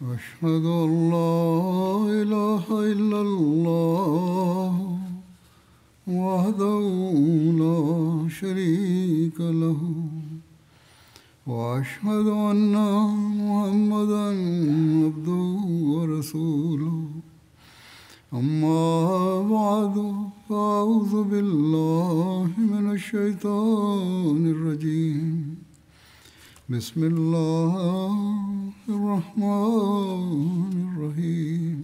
أشهد أن لا إله إلا الله وحده لا شريك له وأشهد أن محمدا عبده ورسوله أما بعد فأعوذ بالله من الشيطان الرجيم بسم الله الرحمن الرحيم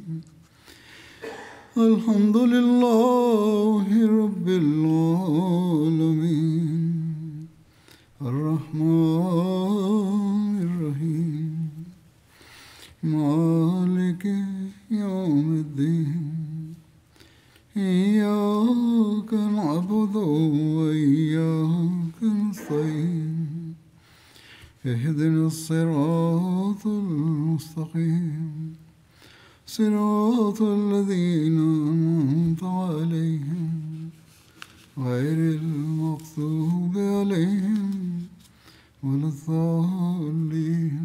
الحمد لله رب العالمين الرحمن الرحيم مالك يوم الدين إياك نعبد وإياك نستعين اهدنا الصراط المستقيم صراط الذين أنعمت عليهم غير المغضوب عليهم ولا الضالين.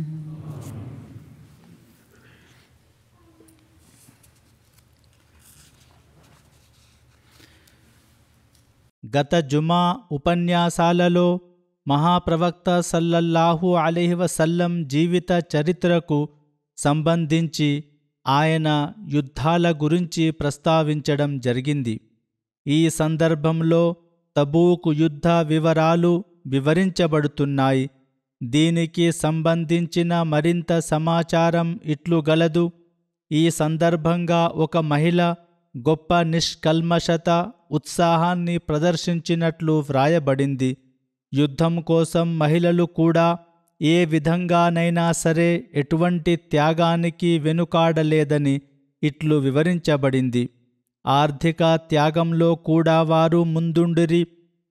గత జుమా ఉపన్యాసాలలో మహాప్రవక్త సల్లల్లాహు అలైహి వసల్లం జీవిత చరిత్రకు సంబంధించి ఆయన యుద్ధాల గురించి ప్రస్తావించడం జరిగింది. ఈ సందర్భంలో తబూకు యుద్ధ వివరాలు వివరించబడుతున్నాయి. దీనికి సంబంధించిన మరింత సమాచారం ఇట్లు గలదు. ఈ సందర్భంగా ఒక మహిళ గొప్ప నిష్కల్మషత ఉత్సాహాన్ని ప్రదర్శించినట్లు వ్రాయబడింది. యుద్ధం కోసం మహిళలు కూడా ఏ విధంగానైనా సరే ఎటువంటి త్యాగానికి వెనుకాడలేదని ఇట్లు వివరించబడింది. ఆర్థిక త్యాగంలో కూడా వారు ముందుండిరి.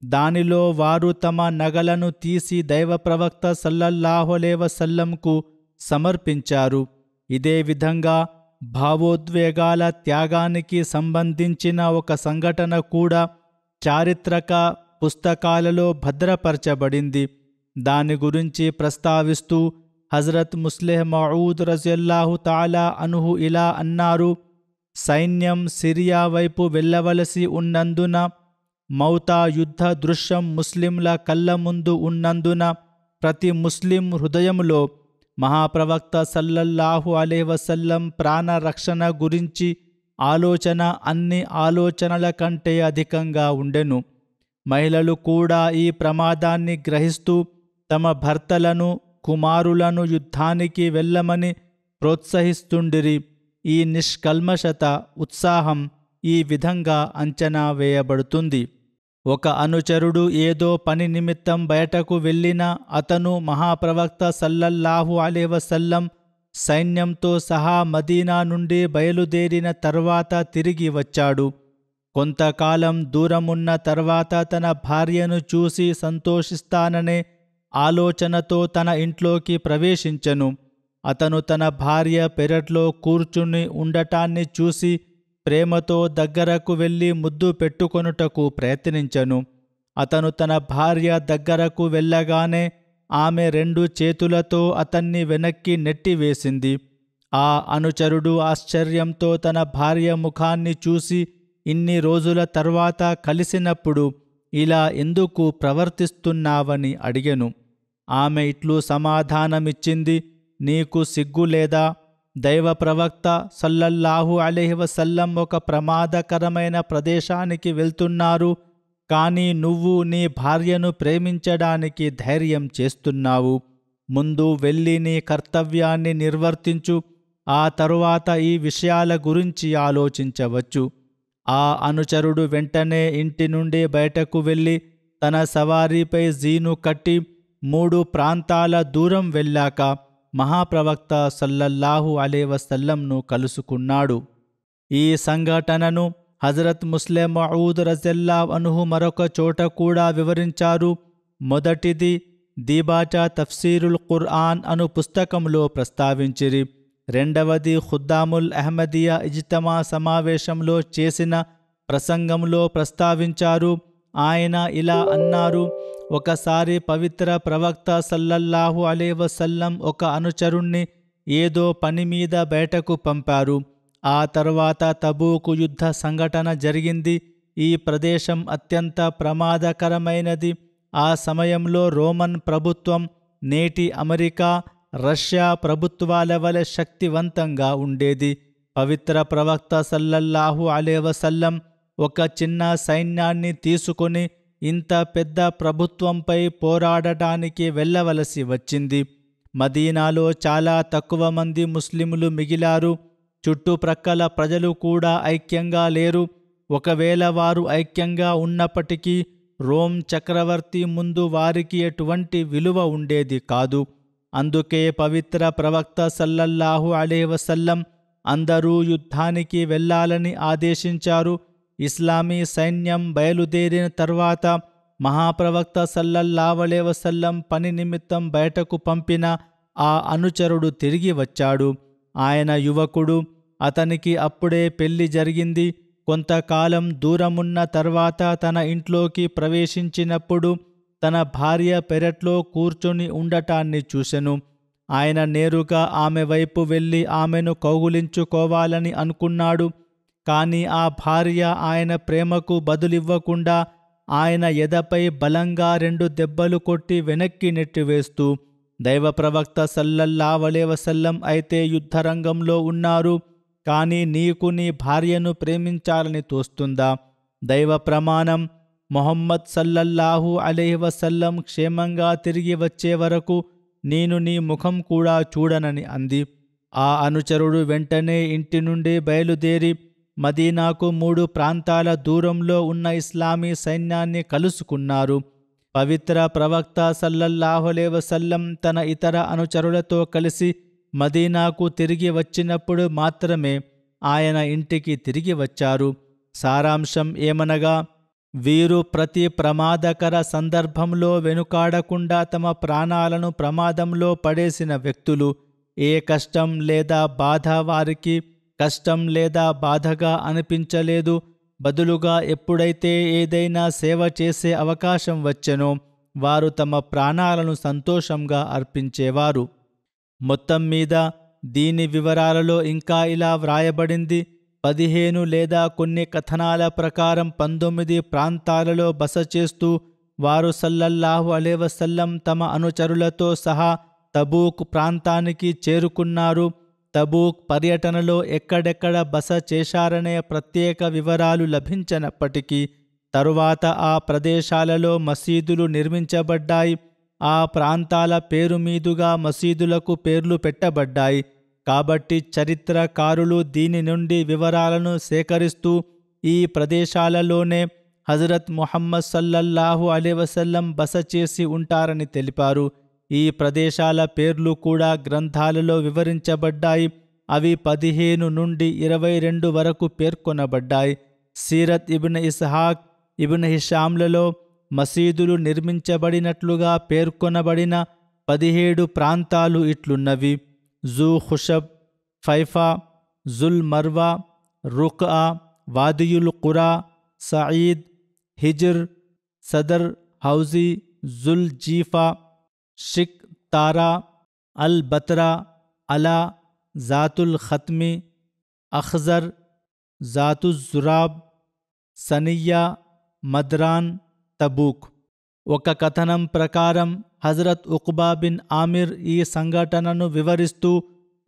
దానిలో వారు తమ నగలను తీసి దైవ ప్రవక్త సల్లల్లాహు అలైహి వసల్లంకు సమర్పించారు. ఇదే విధంగా భావోద్వేగాల త్యాగానికి సంబంధించిన ఒక సంఘటన కూడా చారిత్రక పుస్తకాలలో భద్రపరచబడింది. దాని గురించి ప్రస్తావిస్తూ హజరత్ ముస్లిహ్ మౌద్ రజియల్లాహు తాలా అన్హు ఇలా అన్నారు: సైన్యం సిరియా వైపు వెళ్ళవలసి ఉన్నందున, మౌతా యుద్ధ దృశ్యం ముస్లింల కళ్ళ ముందు ఉన్నందున ప్రతి ముస్లిం హృదయంలో మహాప్రవక్త సల్లల్లాహు అలైహి వసల్లం ప్రాణరక్షణ గురించి ఆలోచన అన్ని ఆలోచనల కంటే అధికంగా ఉండెను. మహిళలు కూడా ఈ ప్రమాదాన్ని గ్రహిస్తూ తమ భర్తలను, కుమారులను యుద్ధానికి వెళ్ళమని ప్రోత్సహిస్తుండిరి. ఈ నిష్కల్మషత, ఉత్సాహం ఈ విధంగా అంచనా వేయబడుతుంది. ఒక అనుచరుడు ఏదో పని నిమిత్తం బయటకు వెళ్ళినా అతను మహాప్రవక్త సల్లల్లాహు అలైహి వసల్లం సైన్యంతో సహా మదీనా నుండి బయలుదేరిన తర్వాత తిరిగి వచ్చాడు. కొంతకాలం దూరమున్న తర్వాత తన భార్యను చూసి సంతోషిస్తాననే ఆలోచనతో తన ఇంట్లోకి ప్రవేశించెను. అతను తన భార్య పెరట్లో కూర్చుని ఉండటాన్ని చూసి ప్రేమతో దగ్గరకు వెళ్ళి ముద్దు పెట్టుకొనుటకు ప్రయత్నించెను. అతను తన భార్య దగ్గరకు వెళ్ళగానే ఆమె 2 చేతులతో అతన్ని వెనక్కి నెట్టివేసింది. ఆ అనుచరుడు ఆశ్చర్యంతో తన భార్య ముఖాన్ని చూసి, ఇన్ని రోజుల తర్వాత కలిసినప్పుడు ఇలా ఎందుకు ప్రవర్తిస్తున్నావని అడిగెను. ఆమె ఇట్లు సమాధానమిచ్చింది: నీకు సిగ్గులేదా? దైవ ప్రవక్త సల్లల్లాహు అలైహి వసల్లం ఒక ప్రమాదకరమైన ప్రదేశానికి వెళ్తున్నారు, కానీ నువ్వు నీ భార్యను ప్రేమించడానికి ధైర్యం చేస్తున్నావు. ముందు వెళ్ళి నీ కర్తవ్యాన్ని నిర్వర్తించు, ఆ తరువాత ఈ విషయాల గురించి ఆలోచించవచ్చు. ఆ అనుచరుడు వెంటనే ఇంటి నుండి బయటకు వెళ్ళి తన సవారీపై జీను కట్టి 3 ప్రాంతాల దూరం వెళ్ళాక మహాప్రవక్త సల్లల్లాహు అలైహి వసల్లంను కలుసుకున్నాడు. ఈ సంఘటనను హజరత్ ముస్లిహ్ మౌద్ రజియల్లాహు అన్హు మరొక చోట కూడా వివరించారు. మొదటిది దీబాచా తఫ్సీరుల్ ఖుర్ఆన్ అను పుస్తకంలో ప్రస్తావించిరి. రెండవది ఖుద్దాముల్ అహ్మదియా ఇజ్తిమా సమావేశంలో చేసిన ప్రసంగంలో ప్రస్తావించారు. ఆయన ఇలా అన్నారు: ఒకసారి పవిత్ర ప్రవక్త సల్లల్లాహు అలైహి వసల్లం ఒక అనుచరుణ్ణి ఏదో పని మీద బయటకు పంపారు. ఆ తర్వాత తబూకు యుద్ధ సంఘటన జరిగింది. ఈ ప్రదేశం అత్యంత ప్రమాదకరమైనది. ఆ సమయంలో రోమన్ ప్రభుత్వం నేటి అమెరికా, రష్యా ప్రభుత్వాల వలె శక్తివంతంగా ఉండేది. పవిత్ర ప్రవక్త సల్లల్లాహు అలైహి వసల్లం ఒక చిన్న సైన్యాన్ని తీసుకొని ఇంత పెద్ద ప్రభుత్వంపై పోరాడటానికి వెళ్ళవలసి వచ్చింది. మదీనాలో చాలా తక్కువ మంది ముస్లిములు మిగిలారు. చుట్టుప్రక్కల ప్రజలు కూడా ఐక్యంగా లేరు. ఒకవేళ వారు ఐక్యంగా ఉన్నప్పటికీ రోమ్ చక్రవర్తి ముందు వారికి ఎటువంటి విలువ ఉండేది కాదు. అందుకే పవిత్ర ప్రవక్త సల్లల్లాహు అలైహి వసల్లం అందరూ యుద్ధానికి వెళ్ళాలని ఆదేశించారు. ఇస్లామీ సైన్యం బయలుదేరిన తర్వాత మహాప్రవక్త సల్లల్లాహు అలైహి వసల్లం పని నిమిత్తం బయటకు పంపిన ఆ అనుచరుడు తిరిగి వచ్చాడు. ఆయన యువకుడు. అతనికి అప్పుడే పెళ్లి జరిగింది. కొంతకాలం దూరమున్న తర్వాత తన ఇంట్లోకి ప్రవేశించినప్పుడు తన భార్య పెరట్లో కూర్చొని ఉండటాన్ని చూసెను. ఆయన నేరుగా ఆమె వైపు వెళ్ళి ఆమెను కౌగిలించుకోవాలని అనుకున్నాడు. కానీ ఆ భార్య ఆయన ప్రేమకు బదులివ్వకుండా ఆయన ఎదపై బలంగా 2 దెబ్బలు కొట్టి వెనక్కి నెట్టివేస్తూ, దైవ ప్రవక్త సల్లల్లాహు అలైహి వసల్లం అయితే యుద్ధరంగంలో ఉన్నారు, కానీ నీకు నీ భార్యను ప్రేమించాలని తోస్తుందా? దైవ ప్రమాణం, మొహమ్మద్ సల్లల్లాహు అలైహి వసల్లం క్షేమంగా తిరిగి వచ్చే వరకు నేను నీ ముఖం కూడా చూడనని అంది. ఆ అనుచరుడు వెంటనే ఇంటి నుండి బయలుదేరి మదీనాకు 3 ప్రాంతాల దూరంలో ఉన్న ఇస్లామీ సైన్యాన్ని కలుసుకున్నారు. పవిత్ర ప్రవక్త సల్లల్లాహు అలైహి వసల్లం తన ఇతర అనుచరులతో కలిసి మదీనాకు తిరిగి వచ్చినప్పుడు మాత్రమే ఆయన ఇంటికి తిరిగి వచ్చారు. సారాంశం ఏమనగా, వీరు ప్రతి ప్రమాదకర సందర్భంలో వెనుకాడకుండా తమ ప్రాణాలను ప్రమాదంలో పడేసిన వ్యక్తులు. ఏ కష్టం లేదా బాధ వారికి కష్టం లేదా బాధగా అనిపించలేదు. బదులుగా ఎప్పుడైతే ఏదైనా సేవ చేసే అవకాశం వచ్చెనో వారు తమ ప్రాణాలను సంతోషంగా అర్పించేవారు. మొత్తం మీద దీని వివరాలలో ఇంకా ఇలా వ్రాయబడింది: 15 లేదా కొన్ని కథనాల ప్రకారం 19 ప్రాంతాలలో బస చేస్తూ వారు సల్లల్లాహు అలైహి వసల్లం తమ అనుచరులతో సహా తబూక్ ప్రాంతానికి చేరుకున్నారు. తబూక్ పర్యటనలో ఎక్కడెక్కడ బస చేశారనే ప్రత్యేక వివరాలు లభించనప్పటికీ తరువాత ఆ ప్రదేశాలలో మసీదులు నిర్మించబడ్డాయి. ఆ ప్రాంతాల పేరు మీదుగా మసీదులకు పేర్లు పెట్టబడ్డాయి. కాబట్టి చరిత్రకారులు దీని నుండి వివరాలను సేకరిస్తూ ఈ ప్రదేశాలలోనే హజరత్ ముహమ్మద్ సల్లల్లాహు అలైహి వసల్లం బస చేసి ఉంటారని తెలిపారు. ఈ ప్రదేశాల పేర్లు కూడా గ్రంథాలలో వివరించబడ్డాయి. అవి 15 నుండి 22 వరకు పేర్కొనబడ్డాయి. సీరత్ ఇబ్న్ ఇస్హాక్, ఇబ్న్ హిషాంలలో మసీదులు నిర్మించబడినట్లుగా పేర్కొనబడిన 17 ప్రాంతాలు ఇట్లున్నవి: zoo ఖుషబ్, FIFA, జుల్ మర్వా, రుక్ఆ, వాదియుల్ ఖురా, Saeed, హిజ్ర్, Sadar, housie, జుల్ జీఫా, Chik తారా, అల్ బత్రా, అలా, జాతుల్ ఖత్మి, అఖ్జర్, జాతుజ్జురాబ్, సనియా, మద్రాన్, తబూక్. ఒక కథనం ప్రకారం హజరత్ ఉక్బా బిన్ ఆమిర్ ఈ సంఘటనను వివరిస్తూ,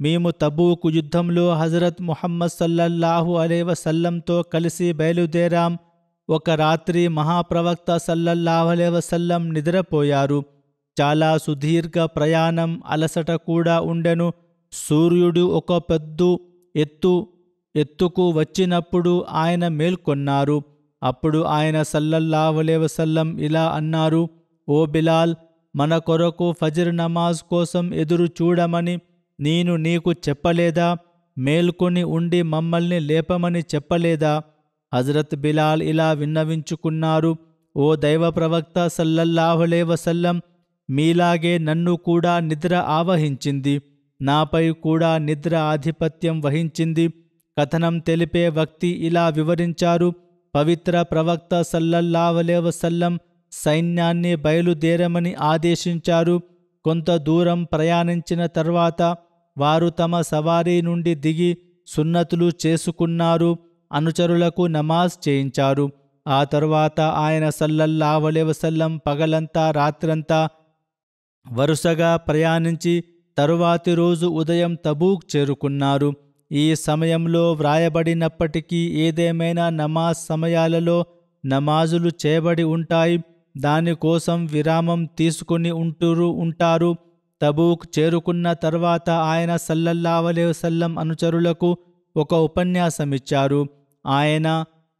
మేము తబూక్ యుద్ధంలో హజరత్ ముహమ్మద్ సల్లల్లాహు అలైహి వసల్లంతో కలిసి బయలుదేరాం. ఒక రాత్రి మహాప్రవక్త సల్లల్లాహు అలైహి వసల్లం నిద్రపోయారు. చాలా సుదీర్ఘ ప్రయాణం, అలసట కూడా ఉండెను. సూర్యుడు ఒక పెద్ద ఎత్తుకు వచ్చినప్పుడు ఆయన మేల్కొన్నారు. అప్పుడు ఆయన సల్లల్లాహు అలైహి వసల్లం ఇలా అన్నారు: ఓ బిలాల్, మన కొరకు ఫజ్ర్ నమాజ్ కోసం ఎదురు చూడమని నేను నీకు చెప్పలేదా? మేల్కొని ఉండి మమ్మల్ని లేపమని చెప్పలేదా? హజరత్ బిలాల్ ఇలా విన్నవించుకున్నారు: ఓ దైవ ప్రవక్త సల్లల్లాహు అలైహి వసల్లం, మీలాగే నన్ను కూడా నిద్ర ఆవహించింది, నాపై కూడా నిద్ర ఆధిపత్యం వహించింది. కథనం తెలిపే వ్యక్తి ఇలా వివరించారు: పవిత్ర ప్రవక్త సల్లల్లాహు అలైహి వసల్లం సైన్యాన్ని బయలుదేరమని ఆదేశించారు. కొంత దూరం ప్రయాణించిన తర్వాత వారు తమ సవారీ నుండి దిగి సున్నతులు చేసుకున్నారు, అనుచరులకు నమాజ్ చేయించారు. ఆ తరువాత ఆయన సల్లల్లాహు అలైహి వసల్లం పగలంతా రాత్రంతా వరుసగా ప్రయాణించి తరువాతి రోజు ఉదయం తబూక్ చేరుకున్నారు. ఈ సమయంలో వ్రాయబడినప్పటికీ ఏదేమైనా నమాజ్ సమయాలలో నమాజులు చేయబడి ఉంటాయి. దానికోసం విరామం తీసుకుని ఉంటారు. తబూక్ చేరుకున్న తర్వాత ఆయన సల్లల్లాహు అలైహి వసల్లం అనుచరులకు ఒక ఉపన్యాసమిచ్చారు. ఆయన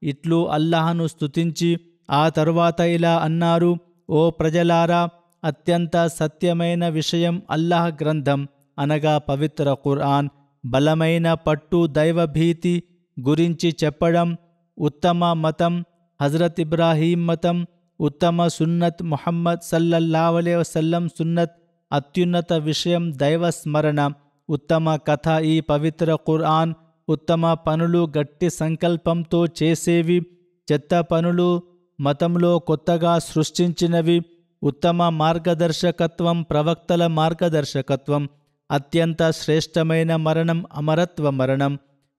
ఇట్లు అల్లాహ్ను స్తుతించి ఆ తరువాత ఇలా అన్నారు: ఓ ప్రజలారా, అత్యంత సత్యమైన విషయం అల్లాహ్ గ్రంథం అనగా పవిత్ర ఖురాన్, బలమైన పట్టు దైవభీతి గురించి చెప్పడం, ఉత్తమ మతం హజరత్ ఇబ్రాహీం మతం, ఉత్తమ సున్నత్ ముహమ్మద్ సల్లల్లాహు అలైహి వసల్లం సున్నత్, అత్యున్నత విషయం దైవస్మరణ, ఉత్తమ కథ ఈ పవిత్ర ఖురాన్, ఉత్తమ పనులు గట్టి సంకల్పంతో చేసేవి, చెత్త పనులు మతంలో కొత్తగా సృష్టించినవి, ఉత్తమ మార్గదర్శకత్వం ప్రవక్తల మార్గదర్శకత్వం, అత్యంత శ్రేష్టమైన మరణం అమరత్వ మరణం,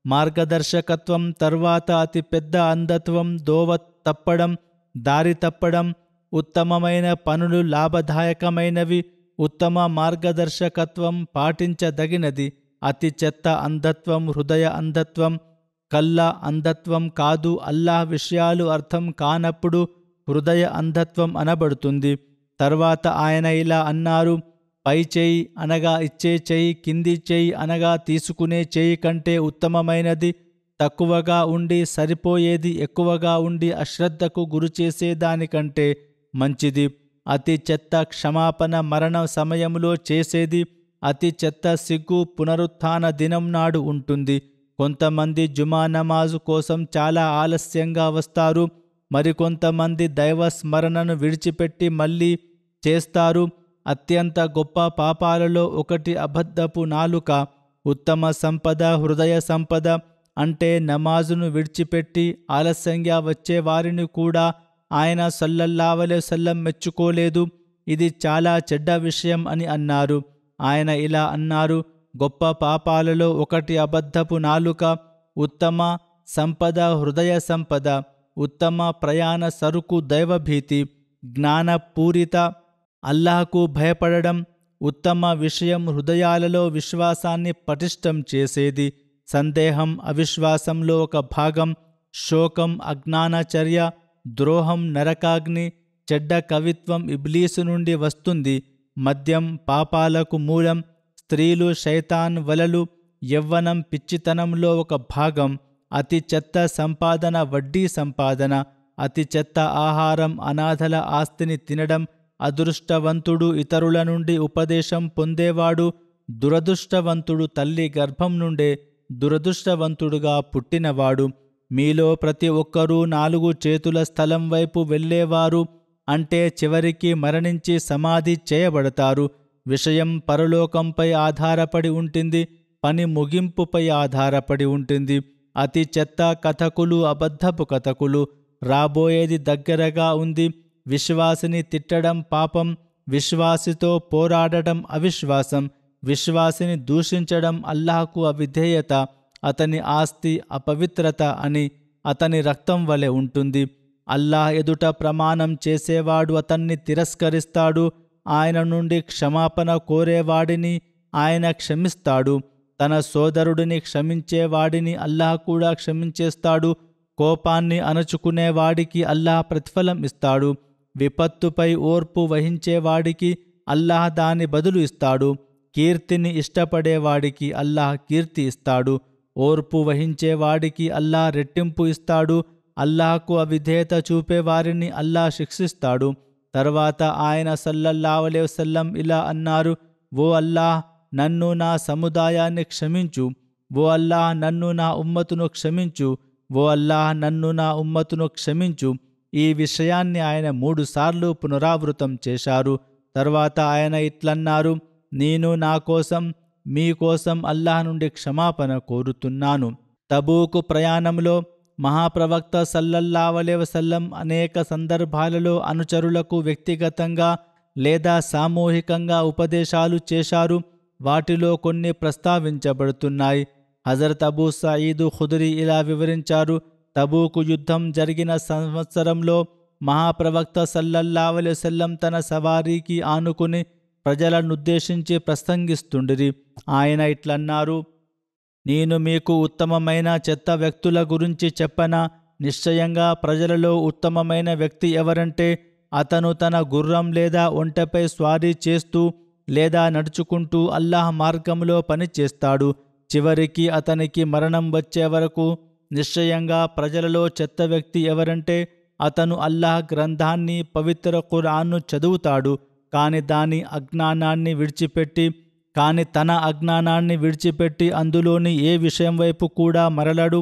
మార్గదర్శకత్వం తర్వాత అతి పెద్ద అంధత్వం దోవ తప్పడం దారి తప్పడం, ఉత్తమమైన పనులు లాభదాయకమైనవి, ఉత్తమ మార్గదర్శకత్వం పాటించదగినది, అతి చెత్త అంధత్వం హృదయ అంధత్వం, కళ్ళ అంధత్వం కాదు, అల్లాహ్ విషయాలు అర్థం కానప్పుడు హృదయ అంధత్వం అనబడుతుంది. తర్వాత ఆయన ఇలా అన్నారు: పై చేయి అనగా ఇచ్చే చేయి, కింది చేయి అనగా తీసుకునే చేయి కంటే ఉత్తమమైనది, తక్కువగా ఉండి సరిపోయేది ఎక్కువగా ఉండి అశ్రద్ధకు గురిచేసేదానికంటే మంచిది. అతి చెత్త క్షమాపణ మరణ సమయంలో చేసేది, అతి చెత్త సిగ్గు పునరుత్థాన దినం నాడు ఉంటుంది. కొంతమంది జుమా నమాజు కోసం చాలా ఆలస్యంగా వస్తారు, మరికొంతమంది దైవ స్మరణను విడిచిపెట్టి మళ్ళీ చేస్తారు. అత్యంత గొప్ప పాపాలలో ఒకటి అబద్ధపు నాలుక. ఉత్తమ సంపద హృదయ సంపద అంటే నమాజును విడిచిపెట్టి ఆలస్యంగా వచ్చే వారిని కూడా ఆయన సల్లల్లాహు అలైహి వసల్లం మెచ్చుకోలేదు. ఇది చాలా చెడ్డ విషయం అని అన్నారు. ఆయన ఇలా అన్నారు: గొప్ప పాపాలలో ఒకటి అబద్ధపు నాలుక, ఉత్తమ సంపద హృదయ సంపద, ఉత్తమ ప్రయాణ సరుకు దైవభీతి, జ్ఞానపూరిత అల్లాహకు భయపడడం, ఉత్తమ విషయం హృదయాలలో విశ్వాసాన్ని పటిష్టం చేసేది, సందేహం అవిశ్వాసంలో ఒక భాగం, శోకం అజ్ఞానచర్య, ద్రోహం నరకాగ్ని, చెడ్డ కవిత్వం ఇబ్లీసు నుండి వస్తుంది, మద్యం పాపాలకు మూలం, స్త్రీలు శైతాన్ వలలు, యవ్వనం పిచ్చితనంలో ఒక భాగం, అతి చెత్త సంపాదన వడ్డీ సంపాదన, అతి చెత్త ఆహారం అనాథల ఆస్తిని తినడం, అదృష్టవంతుడు ఇతరుల నుండి ఉపదేశం పొందేవాడు, దురదృష్టవంతుడు తల్లి గర్భం నుండే దురదృష్టవంతుడుగా పుట్టినవాడు. మీలో ప్రతి ఒక్కరూ 4 చేతుల స్థలం వైపు వెళ్ళేవారు, అంటే చివరికి మరణించి సమాధి చేయబడతారు. విషయం పరలోకంపై ఆధారపడి ఉంటుంది, పని ముగింపుపై ఆధారపడి ఉంటుంది. అతి చెత్త కథకులు అబద్ధపు కథకులు. రాబోయేది దగ్గరగా ఉంది. విశ్వాసిని తిట్టడం పాపం, విశ్వాసితో పోరాడడం అవిశ్వాసం, విశ్వాసిని దూషించడం అల్లాహకు అవిధేయత, అతని ఆస్తి అపవిత్రత అని అతని రక్తం వలె ఉంటుంది. అల్లాహ్ ఎదుట ప్రమాణం చేసేవాడు అతన్ని తిరస్కరిస్తాడు. ఆయన నుండి క్షమాపణ కోరేవాడిని ఆయన క్షమిస్తాడు. తన సోదరుడిని క్షమించేవాడిని అల్లాహ్ కూడా క్షమించేస్తాడు. కోపాన్ని అణచుకునేవాడికి అల్లాహ్ ప్రతిఫలం ఇస్తాడు. విపత్తుపై ఓర్పు వహించేవాడికి అల్లాహ్ దాని బదులు ఇస్తాడు. కీర్తిని ఇష్టపడేవాడికి అల్లాహ్ కీర్తి ఇస్తాడు. ఓర్పు వహించేవాడికి అల్లాహ్ రెట్టింపు ఇస్తాడు. అల్లాహకు అవిధేయత చూపేవారిని అల్లాహ్ శిక్షిస్తాడు. తర్వాత ఆయన సల్లల్లాహు అలైహి వసల్లం ఇలా అన్నారు: ఓ అల్లాహ్, నన్ను నా సముదాయాన్ని క్షమించు. ఓ అల్లాహ్, నన్ను నా ఉమ్మతును క్షమించు. ఓ అల్లాహ్, నన్ను నా ఉమ్మతును క్షమించు. ఈ విషయాన్ని ఆయన 3 సార్లు పునరావృతం చేశారు. తర్వాత ఆయన ఇట్లన్నారు: నేను నా కోసం మీకోసం అల్లాహ్ నుండి క్షమాపణ కోరుతున్నాను. తబూకు ప్రయాణంలో మహాప్రవక్త సల్లల్లాహు అలైహి వసల్లం అనేక సందర్భాలలో అనుచరులకు వ్యక్తిగతంగా లేదా సామూహికంగా ఉపదేశాలు చేశారు. వాటిలో కొన్ని ప్రస్తావించబడుతున్నాయి. హజరత్ అబూ సయీద్ ఖుదరీ ఇలా వివరించారు: తబూకు యుద్ధం జరిగిన సంవత్సరంలో మహాప్రవక్త సల్లల్లాహు అలైహి వసల్లం తన సవారీకి ఆనుకుని ప్రజలనుద్దేశించి ప్రసంగిస్తుండిరి. ఆయన ఇట్లన్నారు: నేను మీకు ఉత్తమమైన చెత్త వ్యక్తుల గురించి చెప్పనా? నిశ్చయంగా ప్రజలలో ఉత్తమమైన వ్యక్తి ఎవరంటే అతను తన గుర్రం లేదా ఒంటెపై స్వారీ చేస్తూ లేదా నడుచుకుంటూ అల్లాహ్ మార్గంలో పనిచేస్తాడు. చివరికి అతనికి మరణం వచ్చే వరకు. నిశ్చయంగా ప్రజలలో చెత్త వ్యక్తి ఎవరంటే అతను అల్లాహ్ గ్రంథాన్ని, పవిత్ర ఖురాన్ను చదువుతాడు, కాని తన అజ్ఞానాన్ని విడిచిపెట్టి అందులోని ఏ విషయం వైపు కూడా మరలడు.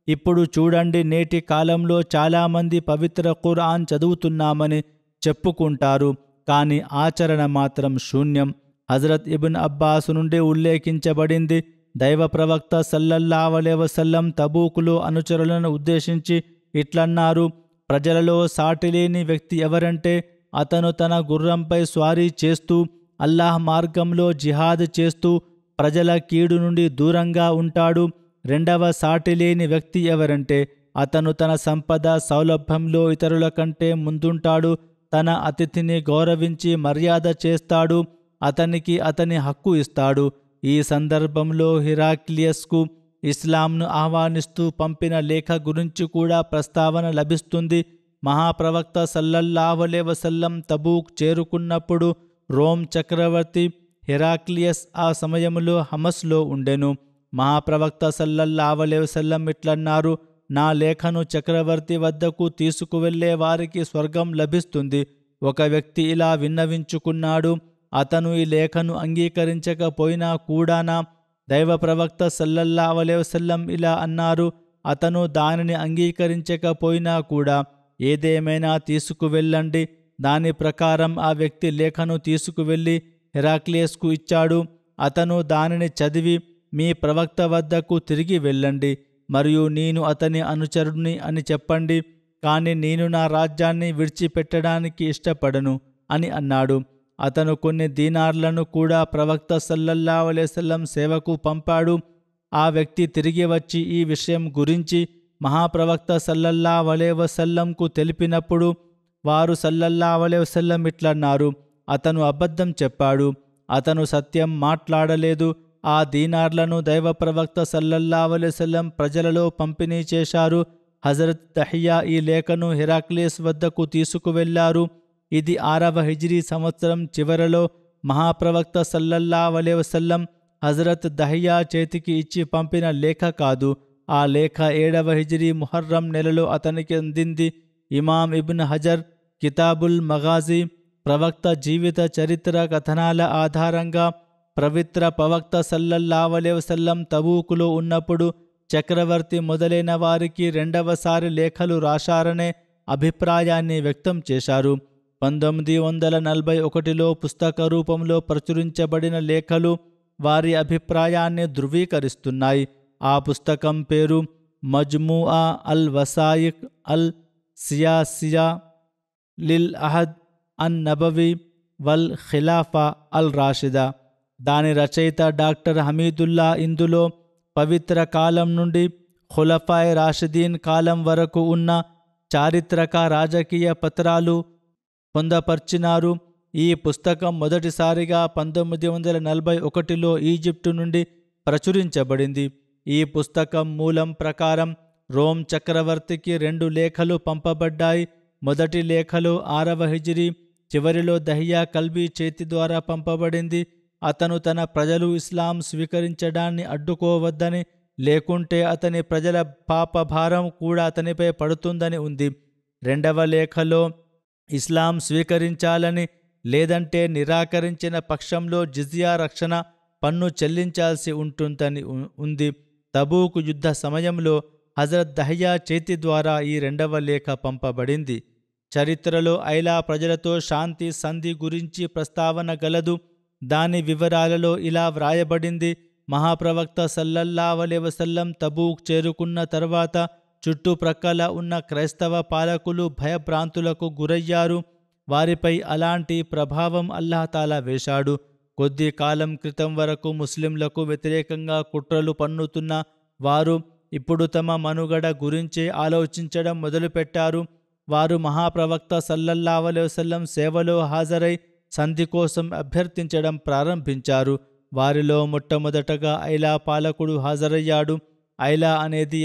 ఇప్పుడు చూడండి, నేటి కాలంలో చాలామంది పవిత్ర ఖురాన్ చదువుతున్నామని చెప్పుకుంటారు, కానీ ఆచరణ మాత్రం శూన్యం. హజరత్ ఇబ్న్ అబ్బాస్ నుండి ఉల్లేఖించబడింది, దైవ ప్రవక్త సల్లల్లాహు అలైహి వసల్లం తబూకులో అనుచరులను ఉద్దేశించి ఇట్లన్నారు: ప్రజలలో సాటిలేని వ్యక్తి ఎవరంటే అతను తన గుర్రంపై స్వారీ చేస్తూ అల్లాహ్ మార్గంలో జిహాద్ చేస్తూ ప్రజల కీడు నుండి దూరంగా ఉంటాడు. రెండవ సాటిలేని వ్యక్తి ఎవరంటే అతను తన సంపద సౌలభ్యంలో ఇతరుల కంటే ముందుంటాడు, తన అతిథిని గౌరవించి మర్యాద చేస్తాడు, అతనికి అతని హక్కు ఇస్తాడు. ఈ సందర్భంలో హిరాక్లియస్కు ఇస్లాంను ఆహ్వానిస్తూ పంపిన లేఖ గురించి కూడా ప్రస్తావన లభిస్తుంది. మహాప్రవక్త సల్లల్లాహు అలైహి వసల్లం తబూక్ చేరుకున్నప్పుడు రోమ్ చక్రవర్తి హెరాక్లియస్ ఆ సమయంలో హమస్లో ఉండెను. మహాప్రవక్త సల్లల్లాహు అలైహి వసల్లం ఇట్లన్నారు: నా లేఖను చక్రవర్తి వద్దకు తీసుకువెళ్లే వారికి స్వర్గం లభిస్తుంది. ఒక వ్యక్తి ఇలా విన్నవించుకున్నాడు: అతను ఈ లేఖను అంగీకరించకపోయినా కూడానా? దైవ ప్రవక్త సల్లల్లాహు అలైహి వసల్లం ఇలా అన్నారు: అతను దానిని అంగీకరించకపోయినా కూడా ఏదేమైనా తీసుకువెళ్ళండి. దాని ప్రకారం ఆ వ్యక్తి లేఖను తీసుకువెళ్ళి హెరాక్లియస్కు ఇచ్చాడు. అతను దానిని చదివి, మీ ప్రవక్త వద్దకు తిరిగి వెళ్ళండి మరియు నేను అతని అనుచరుడిని అని చెప్పండి, కానీ నేను నా రాజ్యాన్ని విడిచిపెట్టడానికి ఇష్టపడను అని అన్నాడు. అతను కొన్ని దీనార్లను కూడా ప్రవక్త సల్లల్లాహు అలైహి వసల్లం సేవకు పంపాడు. ఆ వ్యక్తి తిరిగి వచ్చి ఈ విషయం గురించి మహాప్రవక్త సల్లల్లాహు అలైహి వసల్లంకు తెలిపినప్పుడు వారు సల్లల్లాహు అలైహి వసల్లం ఇట్లన్నారు: అతను అబద్ధం చెప్పాడు, అతను సత్యం మాట్లాడలేదు. ఆ దీనార్లను దైవ ప్రవక్త సల్లల్లాహు అలైహి వసల్లం ప్రజలలో పంపిణీ చేశారు. హజరత్ దహియా ఈ లేఖను హెరాక్లియస్ వద్దకు తీసుకువెళ్లారు. ఇది 6వ హిజ్రీ సంవత్సరం చివరలో మహాప్రవక్త సల్లల్లాహు అలైహి వసల్లం హజరత్ దహియా చేతికి ఇచ్చి పంపిన లేఖ కాదు. ఆ లేఖ 7వ హిజ్రీ ముహర్రం నెలలో అతనికి అందింది. ఇమాం ఇబ్న్ హజర్ కితాబుల్ మగాజీ ప్రవక్త జీవిత చరిత్ర కథనాల ఆధారంగా పవిత్ర ప్రవక్త సల్లల్లాహు అలైహి వసల్లం తబూకులో ఉన్నప్పుడు చక్రవర్తి మొదలైన వారికి రెండవసారి లేఖలు రాశారనే అభిప్రాయాన్ని వ్యక్తం చేశారు. 1941లో పుస్తక రూపంలో ప్రచురించబడిన లేఖలు వారి అభిప్రాయాన్ని ధృవీకరిస్తున్నాయి. ఆ పుస్తకం పేరు మజ్ముఆ అల్ వసాయిక్ అల్ సియాసియా లిల్ అహద్ అన్ నబవి వల్ ఖిలాఫా అల్ రాషిదా. దాని రచయిత డాక్టర్ హమీదుల్లా ఇందులో పవిత్ర కాలం నుండి ఖులఫాయ్ రాషిదీన్ కాలం వరకు ఉన్న చారిత్రక రాజకీయ పత్రాలు పొందపర్చినారు. ఈ పుస్తకం మొదటిసారిగా 1941లో ఈజిప్టు నుండి ప్రచురించబడింది. ఈ పుస్తకం మూలం ప్రకారం రోమ్ చక్రవర్తికి 2 లేఖలు పంపబడ్డాయి. మొదటి లేఖలో 6వ హిజ్రీ చివరిలో దహియా కల్బీ చేతి ద్వారా పంపబడింది. అతను తన ప్రజలు ఇస్లాం స్వీకరించడాన్ని అడ్డుకోవద్దని, లేకుంటే అతని ప్రజల పాపభారం కూడా అతనిపై పడుతుందని ఉంది. 2వ లేఖలో ఇస్లాం స్వీకరించాలని, లేదంటే నిరాకరించిన పక్షంలో జిజియా రక్షణ పన్ను చెల్లించాల్సి ఉంటుందని ఉంది. తబూకు యుద్ధ సమయంలో హజరత్ దహియా చేతి ద్వారా ఈ 2వ లేఖ పంపబడింది. చరిత్రలో ఐలా ప్రజలతో శాంతి సంధి గురించి ప్రస్తావన గలదు. దాని వివరాలలో ఇలా వ్రాయబడింది: మహాప్రవక్త సల్లల్లాహు అలైహి వసల్లం తబూక్ చేరుకున్న తర్వాత చుట్టుప్రక్కల ఉన్న క్రైస్తవ పాలకులు భయభ్రాంతులకు గురయ్యారు. వారిపై అలాంటి ప్రభావం అల్లాహ్ తాలా వేశాడు. కొద్ది కాలం క్రితం వరకు ముస్లింలకు వ్యతిరేకంగా కుట్రలు పన్నుతున్న వారు ఇప్పుడు తమ మనుగడ గురించి ఆలోచించడం మొదలుపెట్టారు. వారు మహాప్రవక్త సల్లల్లాహు అలైహి వసల్లం సేవలో హాజరై సంధి కోసం అభ్యర్థించడం ప్రారంభించారు. వారిలో మొట్టమొదటగా ఐలా పాలకుడు హాజరయ్యాడు. ఐలా అనేది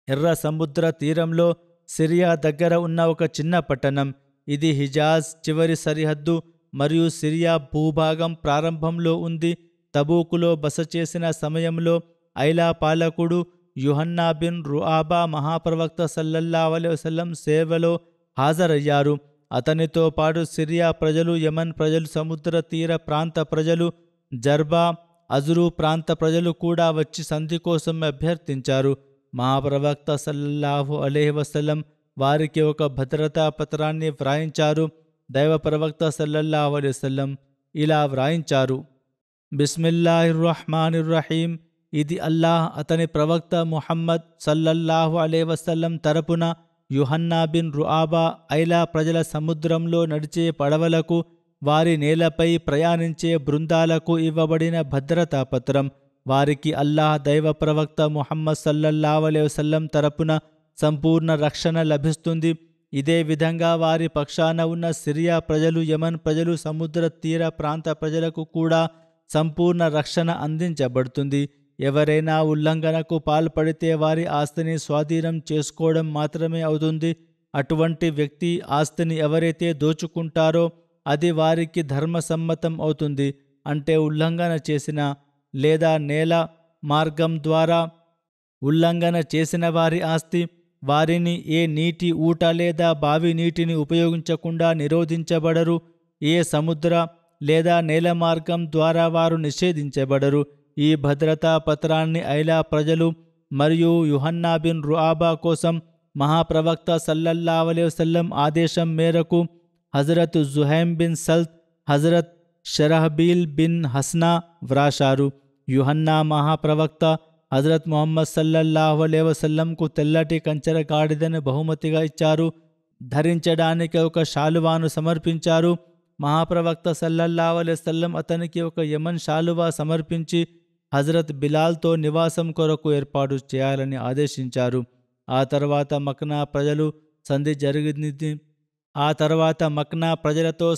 ఎర్ర సముద్ర తీరంలో సిరియా దగ్గర ఉన్న ఒక చిన్న పట్టణం. ఇది హిజాజ్ చివరి సరిహద్దు మరియు సిరియా భూభాగం ప్రారంభంలో ఉంది. తబూకులో బస చేసిన సమయంలో ఐలా పాలకుడు యుహన్నా బిన్ రుఆబా మహాప్రవక్త సల్లల్లాహు అలైహి వసల్లం సేవలో హాజరయ్యారు. అతనితో పాటు సిరియా ప్రజలు, యమన్ ప్రజలు, సముద్ర తీర ప్రాంత ప్రజలు, జర్బా, అజురు ప్రాంత ప్రజలు కూడా వచ్చి సంధి కోసం అభ్యర్థించారు. మహాప్రవక్త సల్లల్లాహు అలైహి వసల్లం వారికి ఒక భద్రతా పత్రాన్ని వ్రాయించారు. దైవ ప్రవక్త సల్లల్లాహు అలైహి వసల్లం ఇలా వ్రాయించారు: బిస్మిల్లాహిర్రహ్మానిర్రహీం. ఇది అల్లాహ్ అతని ప్రవక్త ముహమ్మద్ సల్లల్లాహు అలైహి వసల్లం తరపున యుహన్నా బిన్ రుఆబా ఐలా ప్రజల సముద్రంలో నడిచే పడవలకు, వారి నేలపై ప్రయాణించే బృందాలకు ఇవ్వబడిన భద్రతా పత్రం. వారికి అల్లాహ్ దైవ ప్రవక్త ముహమ్మద్ సల్లల్లాహు అలైహి వసల్లం తరపున సంపూర్ణ రక్షణ లభిస్తుంది. ఇదే విధంగా వారి పక్షాన ఉన్న సిరియా ప్రజలు, యమన్ ప్రజలు, సముద్ర తీర ప్రాంత ప్రజలకు కూడా సంపూర్ణ రక్షణ అందించబడుతుంది. ఎవరైనా ఉల్లంఘనకు పాల్పడితే వారి ఆస్తిని స్వాధీనం చేసుకోవడం మాత్రమే అవుతుంది. అటువంటి వ్యక్తి ఆస్తిని ఎవరైతే దోచుకుంటారో అది వారికి ధర్మసమ్మతం అవుతుంది. అంటే ఉల్లంఘన చేసిన లేదా నేల మార్గం ద్వారా ఉల్లంఘన చేసిన వారి ఆస్తి, వారిని ఏ నీటి ఊట లేదా బావి నీటిని ఉపయోగించకుండా నిరోధించబడరు. ఏ సముద్ర లేదా నేల మార్గం ద్వారా వారు నిషేధించబడరు. ఈ భద్రతా పత్రాన్ని ఐలా ప్రజలు మరియు యుహన్నా బిన్ రుఆబా కోసం మహాప్రవక్త సల్లల్లాహు అలైహి వసల్లం ఆదేశం మేరకు హజరత్ జుహైమ్ బిన్ సల్త్, హజరత్ షరహబీల్ బిన్ హస్నా వ్రాశారు. యుహన్నా మహాప్రవక్త హజరత్ ముహమ్మద్ సల్లల్లాహు అలైహి వసల్లంకు తెల్లటి కంచెర గాడిదను బహుమతిగా ఇచ్చారు. ధరించడానికి ఒక శాలువాను సమర్పించారు. మహాప్రవక్త సల్లల్లాహు అలైహి వసల్లం అతనికి ఒక యమన్ శాలువా సమర్పించి హజరత్ బిలాల్తో నివాసం కొరకు ఏర్పాటు చేయాలని ఆదేశించారు. ఆ తర్వాత మక్నా ప్రజలతో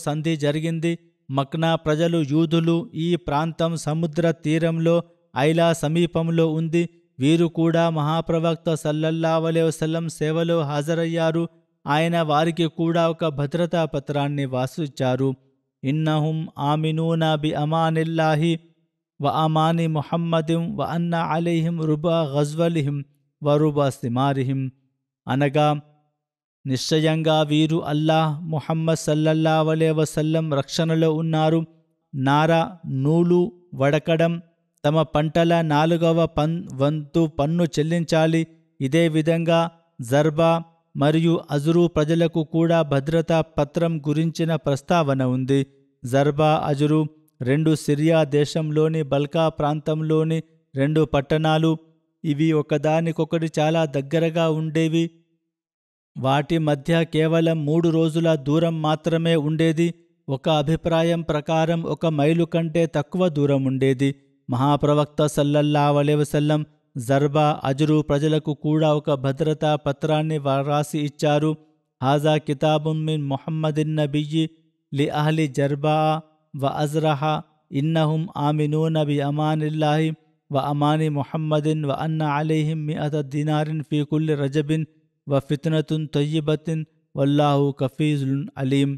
సంధి జరిగింది. మక్నా ప్రజలు యూదులు. ఈ ప్రాంతం సముద్ర తీరంలో ఐలా సమీపంలో ఉంది. వీరు కూడా మహాప్రవక్త సల్లల్లాహు అలైహి వసల్లం సేవలో హాజరయ్యారు. ఆయన వారికి కూడా ఒక భద్రతా పత్రాన్ని వాసిచ్చారు. ఇన్నహుం ఆమినూన బి అమానిల్లాహి వ అమాని ముహమ్మదిం వ అన్న అలైహిం రుబా గజ్వలిహిం వ రుబా సిమారిహిం. అనగా నిశ్చయంగా వీరు అల్లాహ్, ముహమ్మద్ సల్లల్లాహు అలైహి వసల్లం రక్షణలో ఉన్నారు. నార, నూలు వడకడం, తమ పంటల 4వ వంతు పన్ను చెల్లించాలి. ఇదే విధంగా జర్బా మరియు అజురు ప్రజలకు కూడా భద్రతా పత్రం గురించిన ప్రస్తావన ఉంది. జర్బా, అజురు 2 సిరియా దేశంలోని బల్కా ప్రాంతంలోని 2 పట్టణాలు. ఇవి ఒకదానికొకటి చాలా దగ్గరగా ఉండేవి. వాటి మధ్య కేవలం 3 రోజుల దూరం మాత్రమే ఉండేది. ఒక అభిప్రాయం ప్రకారం 1 మైలు కంటే తక్కువ దూరం ఉండేది. మహాప్రవక్త సల్లల్లాహు అలైహి వసల్లం జర్బా, అజురు ప్రజలకు కూడా ఒక భద్రతా పత్రాన్ని రాసి ఇచ్చారు. హాజా కితాబున్ మిన్ ముహమ్మదిన్ నబియ్యి లి అహ్లి జర్బా వ అజ్రహా ఇన్నహుం ఆమినూన బి అమానిల్లాహి వ అమాని ముహమ్మదిన్ వ అన్న అలైహిం మిఅత దినారిన్ ఫీ కుల్లి రజబిన్ వ ఫిత్నతున్ తయ్యిబతిన్ వల్లాహు కఫీజున్ అలీం.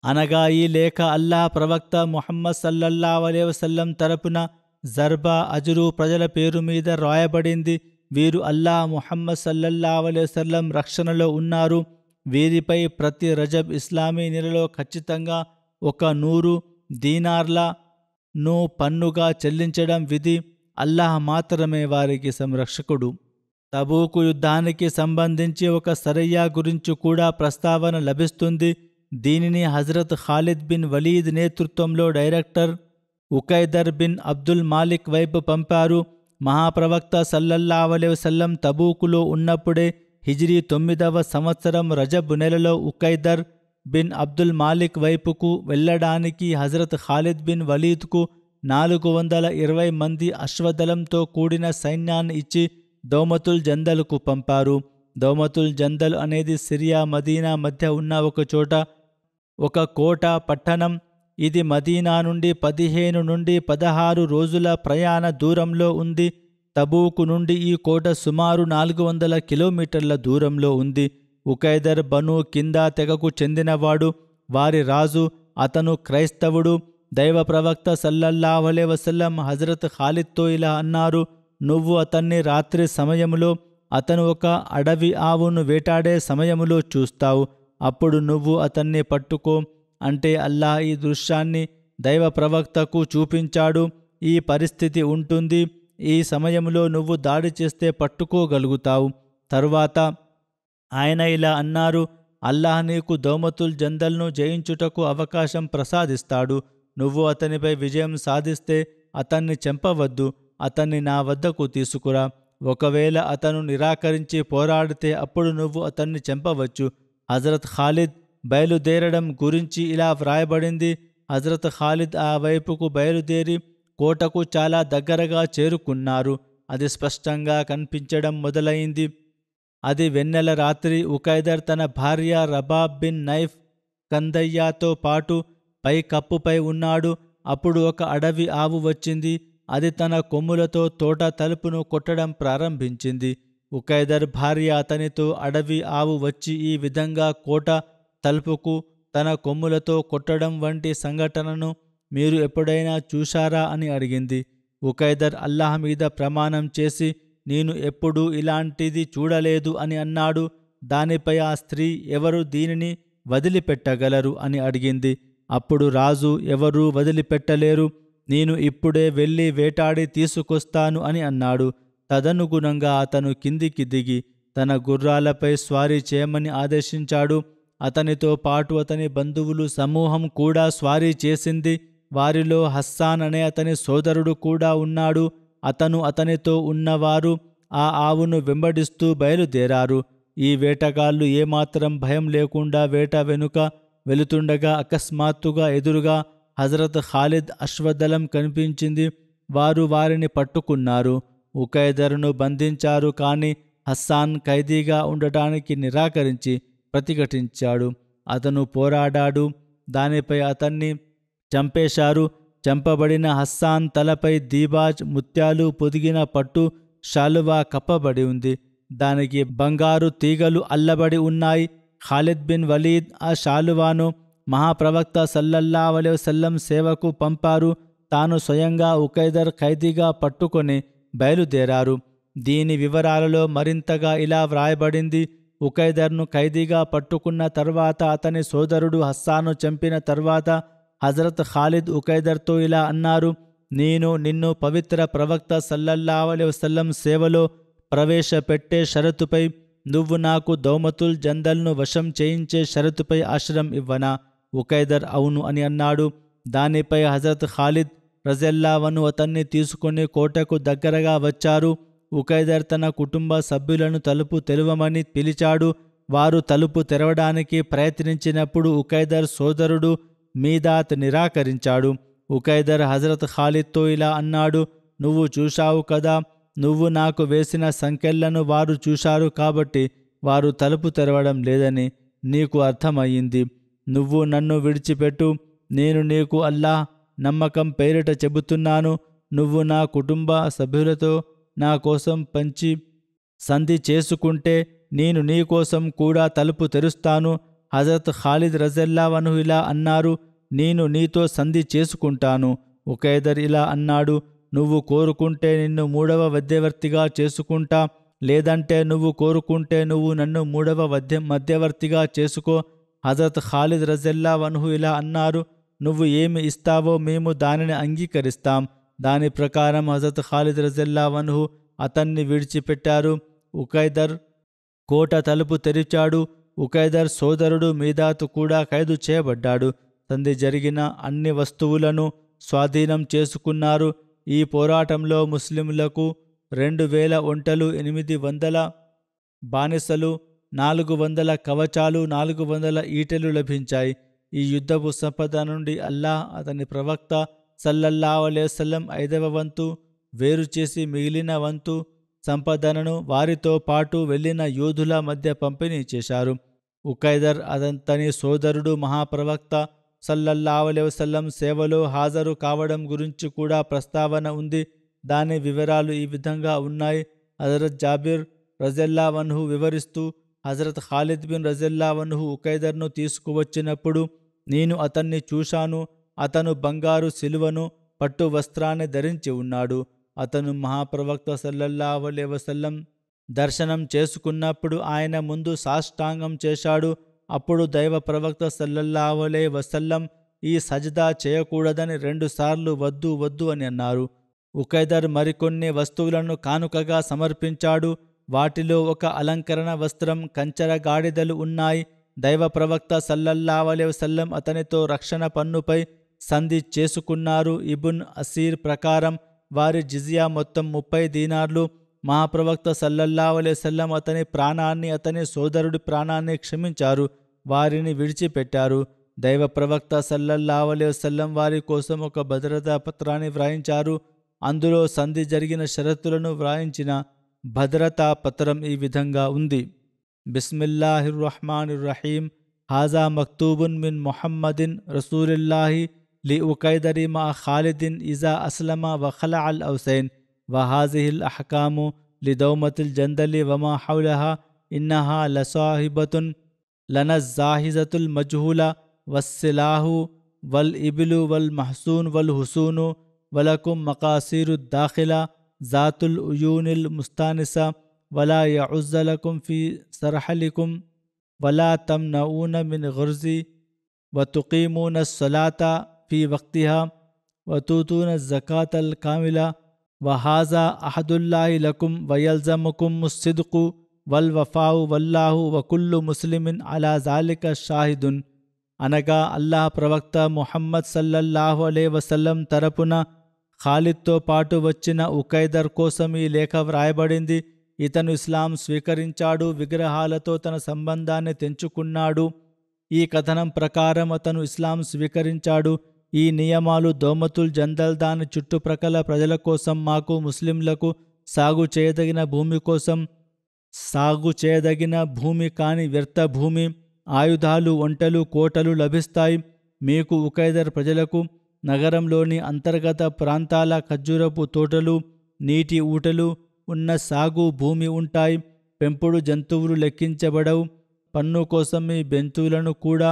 అనగా ఈ లేఖ అల్లాహ్ ప్రవక్త ముహమ్మద్ సల్లల్లాహు అలైహి వసల్లం తరపున జర్బా, అజురు ప్రజల పేరు మీద రాయబడింది. వీరు అల్లాహ్, ముహమ్మద్ సల్లల్లాహు అలైహి వసల్లం రక్షణలో ఉన్నారు. వీరిపై ప్రతి రజబ్ ఇస్లామీ నెలలో ఖచ్చితంగా 100 దీనార్లను పన్నుగా చెల్లించడం విధి. అల్లాహ్ మాత్రమే వారికి సంరక్షకుడు. తబూకు యుద్ధానికి సంబంధించి ఒక సరయ్యా గురించి కూడా ప్రస్తావన లభిస్తుంది. దీనిని హజరత్ ఖాలిద్ బిన్ వలీద్ నేతృత్వంలో డైరెక్టర్ ఉకైదర్ బిన్ అబ్దుల్ మాలిక్ వైపు పంపారు. మహాప్రవక్త సల్లల్లాహు అలైహి వసల్లం తబూకులో ఉన్నప్పుడే హిజ్రీ 9వ సంవత్సరం రజబ్ నెలలో ఉకైదర్ బిన్ అబ్దుల్ మాలిక్ వైపుకు వెళ్ళడానికి హజరత్ ఖాలిద్ బిన్ వలీద్కు 420 మంది అశ్వదళంతో కూడిన సైన్యాన్ని ఇచ్చి దౌమతుల్ జందల్కు పంపారు. దౌమతుల్ జందల్ అనేది సిరియా మదీనా మధ్య ఉన్న ఒకచోట ఒక కోట పట్టణం. ఇది మదీనా నుండి 15 నుండి 16 రోజుల ప్రయాణ దూరంలో ఉంది. తబూకు నుండి ఈ కోట సుమారు 400 కిలోమీటర్ల దూరంలో ఉంది. ఉకైదర్ బను కిందా తెగకు చెందినవాడు. వారి రాజు. అతను క్రైస్తవుడు. దైవ ప్రవక్త సల్లల్లాహు అలైహి వసల్లం హజరత్ ఖాలిద్తో ఇలా అన్నారు, నువ్వు అతన్ని రాత్రి సమయంలో అతను ఒక అడవి ఆవును వేటాడే సమయంలో చూస్తావు. అప్పుడు నువ్వు అతన్ని పట్టుకో. అంటే అల్లాహ్ ఈ దృశ్యాన్ని దైవ ప్రవక్తకు చూపించాడు. ఈ పరిస్థితి ఉంటుంది. ఈ సమయంలో నువ్వు దాడి చేస్తే పట్టుకోగలుగుతావు. తరువాత ఆయన ఇలా అన్నారు, అల్లాహ్ నీకు దౌమతుల్ జందల్ను జయించుటకు అవకాశం ప్రసాదిస్తాడు. నువ్వు అతనిపై విజయం సాధిస్తే అతన్ని చంపవద్దు. అతన్ని నా వద్దకు తీసుకురా. ఒకవేళ అతను నిరాకరించి పోరాడితే అప్పుడు నువ్వు అతన్ని చంపవచ్చు. హజరత్ ఖాలిద్ బయలుదేరడం గురించి ఇలా వ్రాయబడింది. హజరత్ ఖాలిద్ ఆ వైపుకు బయలుదేరి కోటకు చాలా దగ్గరగా చేరుకున్నారు. అది స్పష్టంగా కనిపించడం మొదలైంది. అది వెన్నెల రాత్రి. ఉకైదర్ తన భార్య రబాబ్ బిన్ నైఫ్ కందయ్యాతో పాటు పై కప్పుపై ఉన్నాడు. అప్పుడు ఒక అడవి ఆవు వచ్చింది. అది తన కొమ్ములతో తోట తలుపును కొట్టడం ప్రారంభించింది. ఉకైదర్ భార్య అతనితో, అడవి ఆవు వచ్చి ఈ విధంగా కోట తలుపుకు తన కొమ్ములతో కొట్టడం వంటి సంఘటనను మీరు ఎప్పుడైనా చూశారా అని అడిగింది. ఉకైదర్ అల్లాహ్ మీద ప్రమాణం చేసి నేను ఎప్పుడూ ఇలాంటిది చూడలేదు అని అన్నాడు. దానిపై ఆ స్త్రీ, ఎవరు దీనిని వదిలిపెట్టగలరు అని అడిగింది. అప్పుడు రాజు, ఎవరూ వదిలిపెట్టలేరు. నేను ఇప్పుడే వెళ్ళి వేటాడి తీసుకొస్తాను అని అన్నాడు. తదనుగుణంగా అతను కిందికి దిగి తన గుర్రాలపై స్వారీ చేయమని ఆదేశించాడు. అతనితో పాటు అతని బంధువులు సమూహం కూడా స్వారీ చేసింది. వారిలో హస్సాన్ అనే అతని సోదరుడు కూడా ఉన్నాడు. అతను అతనితో ఉన్నవారు ఆ ఆవును వెంబడిస్తూ బయలుదేరారు. ఈ వేటగాళ్లు ఏమాత్రం భయం లేకుండా వేట వెనుక వెళుతుండగా అకస్మాత్తుగా ఎదురుగా హజరత్ ఖాలిద్ అశ్వదళం కనిపించింది. వారు వారిని పట్టుకున్నారు. ఉకైదర్ను బంధించారు. కానీ హస్సాన్ ఖైదీగా ఉండటానికి నిరాకరించి ప్రతిఘటించాడు. అతను పోరాడాడు. దానిపై అతన్ని చంపేశారు. చంపబడిన హస్సాన్ తలపై దీబాజ్, ముత్యాలు పొదిగిన పట్టు శాలువా కప్పబడి ఉంది. దానికి బంగారు తీగలు అల్లబడి ఉన్నాయి. ఖాలిద్ బిన్ వలీద్ ఆ శాలువాను మహాప్రవక్త సల్లల్లాహు అలైహి వసల్లం సేవకు పంపారు. తాను స్వయంగా ఉకైదర్ ఖైదీగా పట్టుకొని బయలుదేరారు. దీని వివరాలలో మరింతగా ఇలా వ్రాయబడింది. ఉకైదర్ను ఖైదీగా పట్టుకున్న తర్వాత అతని సోదరుడు హస్సాను చంపిన తర్వాత హజరత్ ఖాలిద్ ఉకైదర్తో ఇలా అన్నారు, నేను నిన్ను పవిత్ర ప్రవక్త సల్లల్లాహు అలైహి వసల్లం సేవలో ప్రవేశపెట్టే షరతుపై, నువ్వు నాకు దౌమతుల్ జందల్ను వశం చేయించే షరతుపై ఆశ్రయం ఇవ్వనా? ఉకైదర్ అవును అని అన్నాడు. దానిపై హజరత్ ఖాలిద్ రజల్లాహు అన్హు అతన్ని తీసుకుని కోటకు దగ్గరగా వచ్చారు. ఉకైదర్ తన కుటుంబ సభ్యులను తలుపు తెరవమని పిలిచాడు. వారు తలుపు తెరవడానికి ప్రయత్నించినప్పుడు ఉకైదర్ సోదరుడు మీదాత్ నిరాకరించాడు. ఉకైదర్ హజరత్ ఖాలిద్తో ఇలా అన్నాడు, నువ్వు చూశావు కదా, నువ్వు నాకు వేసిన సంకెళ్లను వారు చూశారు కాబట్టి వారు తలుపు తెరవడం లేదని నీకు అర్థమయ్యింది. నువ్వు నన్ను విడిచిపెట్టు. నేను నీకు అల్లాహ్ నమ్మకం పేరిట చెబుతున్నాను. నువ్వు నా కుటుంబ సభ్యులతో నా కోసం పంచి సంధి చేసుకుంటే నేను నీకోసం కూడా తలుపు తెరుస్తాను. హజరత్ ఖాలిద్ రజల్లాహు అన్హు ఇలా అన్నారు, నేను నీతో సంధి చేసుకుంటాను. ఉకైదర్ ఇలా అన్నాడు, నువ్వు కోరుకుంటే నిన్ను 3వ మధ్యవర్తిగా చేసుకుంటా, లేదంటే నువ్వు కోరుకుంటే నువ్వు నన్ను 3వ మధ్యవర్తిగా చేసుకో. హజరత్ ఖాలిద్ రజల్లాహు అన్హు ఇలా అన్నారు, నువ్వు ఏమి ఇస్తావో మేము దానిని అంగీకరిస్తాం. దాని ప్రకారం హజరత్ ఖాలిద్ రజల్లాహు అన్హు అతన్ని విడిచిపెట్టారు. ఉకైదర్ కోట తలుపు తెరిచాడు. ఉకైదర్ సోదరుడు మీదాత్ కూడా ఖైదు చేయబడ్డాడు. సంధి జరిగిన అన్ని వస్తువులను స్వాధీనం చేసుకున్నారు. ఈ పోరాటంలో ముస్లింలకు 2000 ఒంటెలు, 800 బానిసలు, 400 కవచాలు, 400 ఈటెలు లభించాయి. ఈ యుద్ధపు సంపద నుండి అల్లాహ్ అతని ప్రవక్త సల్లల్లాహు అలైహి వసల్లం 5వ వంతు వేరు చేసి మిగిలిన వంతు సంపదనను వారితో పాటు వెళ్లిన యోధుల మధ్య పంపిణీ చేశారు. ఉకైదర్ అతని సోదరుడు మహాప్రవక్త సల్లల్లాహు అలైహి వసల్లం సేవలో హాజరు కావడం గురించి కూడా ప్రస్తావన ఉంది. దాని వివరాలు ఈ విధంగా ఉన్నాయి. హజరత్ జాబిర్ రజల్లాహు అన్హు వివరిస్తూ, హజరత్ ఖాలిద్ బిన్ రజల్లాహు అన్హు ఉకైదర్ను తీసుకువచ్చినప్పుడు నేను అతన్ని చూశాను. అతను బంగారు సిలువను, పట్టు వస్త్రాన్ని ధరించి ఉన్నాడు. అతను మహాప్రవక్త సల్లల్లాహు అలైహి వసల్లం దర్శనం చేసుకున్నప్పుడు ఆయన ముందు సాష్టాంగం చేశాడు. అప్పుడు దైవ ప్రవక్త సల్లల్లాహు అలైహి వసల్లం ఈ సజ్దా చేయకూడదని 2 సార్లు వద్దు వద్దు అని అన్నారు. ఉకైదర్ మరికొన్ని వస్తువులను కానుకగా సమర్పించాడు. వాటిలో ఒక అలంకరణ వస్త్రం, కంచర గాడిదలు ఉన్నాయి. దైవ ప్రవక్త సల్లల్లాహు అలైహి వసల్లం అతనితో రక్షణ పన్నుపై సంధి చేసుకున్నారు. ఇబున్ అసీర్ ప్రకారం వారి జిజియా మొత్తం 30 దీనార్లు. మహాప్రవక్త సల్లల్లాహు అలైహి వసల్లం అతని ప్రాణాన్ని, అతని సోదరుడి ప్రాణాన్ని క్షమించారు. వారిని విడిచిపెట్టారు. దైవ ప్రవక్త సల్లల్లాహు అలైహి వసల్లం వారి కోసం ఒక భద్రతా పత్రాన్ని వ్రాయించారు. అందులో సంధి జరిగిన షరతులను వ్రాయించిన భద్రతా పత్రం ఈ విధంగా ఉంది. బిస్మిల్లాహిర్ రహ్మానిర్ రహీం. హాజా మక్తూబున్ మిన్ ముహమ్మదిన్ రసూలిల్లాహి లి ఉకైదరి మా ఖాలిదిన్ ఇజా అస్లమ వ ఖలఅ అల్ ఔసైన్ వ హాజిహిల్ అహకాము లి దౌమతిల్ జందలి వమా హౌలహా ఇన్నహా లసాహిబతున్ లనజ్జాహిజతుల్ మజ్హూల వస్సిలాహు వల్ ఇబిలు వల్ మహసూన్ వల్ హుసూను వలకుం మకాసిరుద్ దాఖిల జాతుల్ ఉయూనిల్ ముస్తానిసా వలా యఉజ్జలకుం ఫీ సరహలికుం వలా తమ్నఊన మిన్ గుర్జి వతుకీమూన స్సలాత ఫీ వక్తిహా వతూతూన జకాతల్ కామిల వహాజా అహదుల్లాహి లకుం వయల్జముకుం ముస్సిద్కు వల్ వఫావు వల్లాహు వకుల్లు ముస్లిమిన్ అలా జాలిక షాహిదున్. అనగా అల్లాహ్ ప్రవక్త ముహమ్మద్ సల్లల్లాహు అలైహి వసల్లం తరపున ఖాలిద్తో పాటు వచ్చిన ఉకైదర్ కోసం ఈ లేఖ వ్రాయబడింది. ఇతను ఇస్లాం స్వీకరించాడు, విగ్రహాలతో తన సంబంధాన్ని తెంచుకున్నాడు. ఈ కథనం ప్రకారం అతను ఇస్లాం స్వీకరించాడు. ఈ నియమాలు దౌమతుల్ జందల్ దాని చుట్టుప్రక్కల ప్రజల కోసం, మాకు ముస్లింలకు సాగు చేయదగిన భూమి కోసం, సాగు చేయదగిన భూమి కాని వ్యర్థ భూమి, ఆయుధాలు, ఒంటెలు, కోటలు లభిస్తాయి. మీకు ఉకైదర్ ప్రజలకు నగరంలోని అంతర్గత ప్రాంతాల ఖర్జూరపు తోటలు, నీటి ఊటలు ఉన్న సాగు భూమి ఉంటాయి. పెంపుడు జంతువులు లెక్కించబడవు. పన్ను కోసం మీ జంతువులను కూడా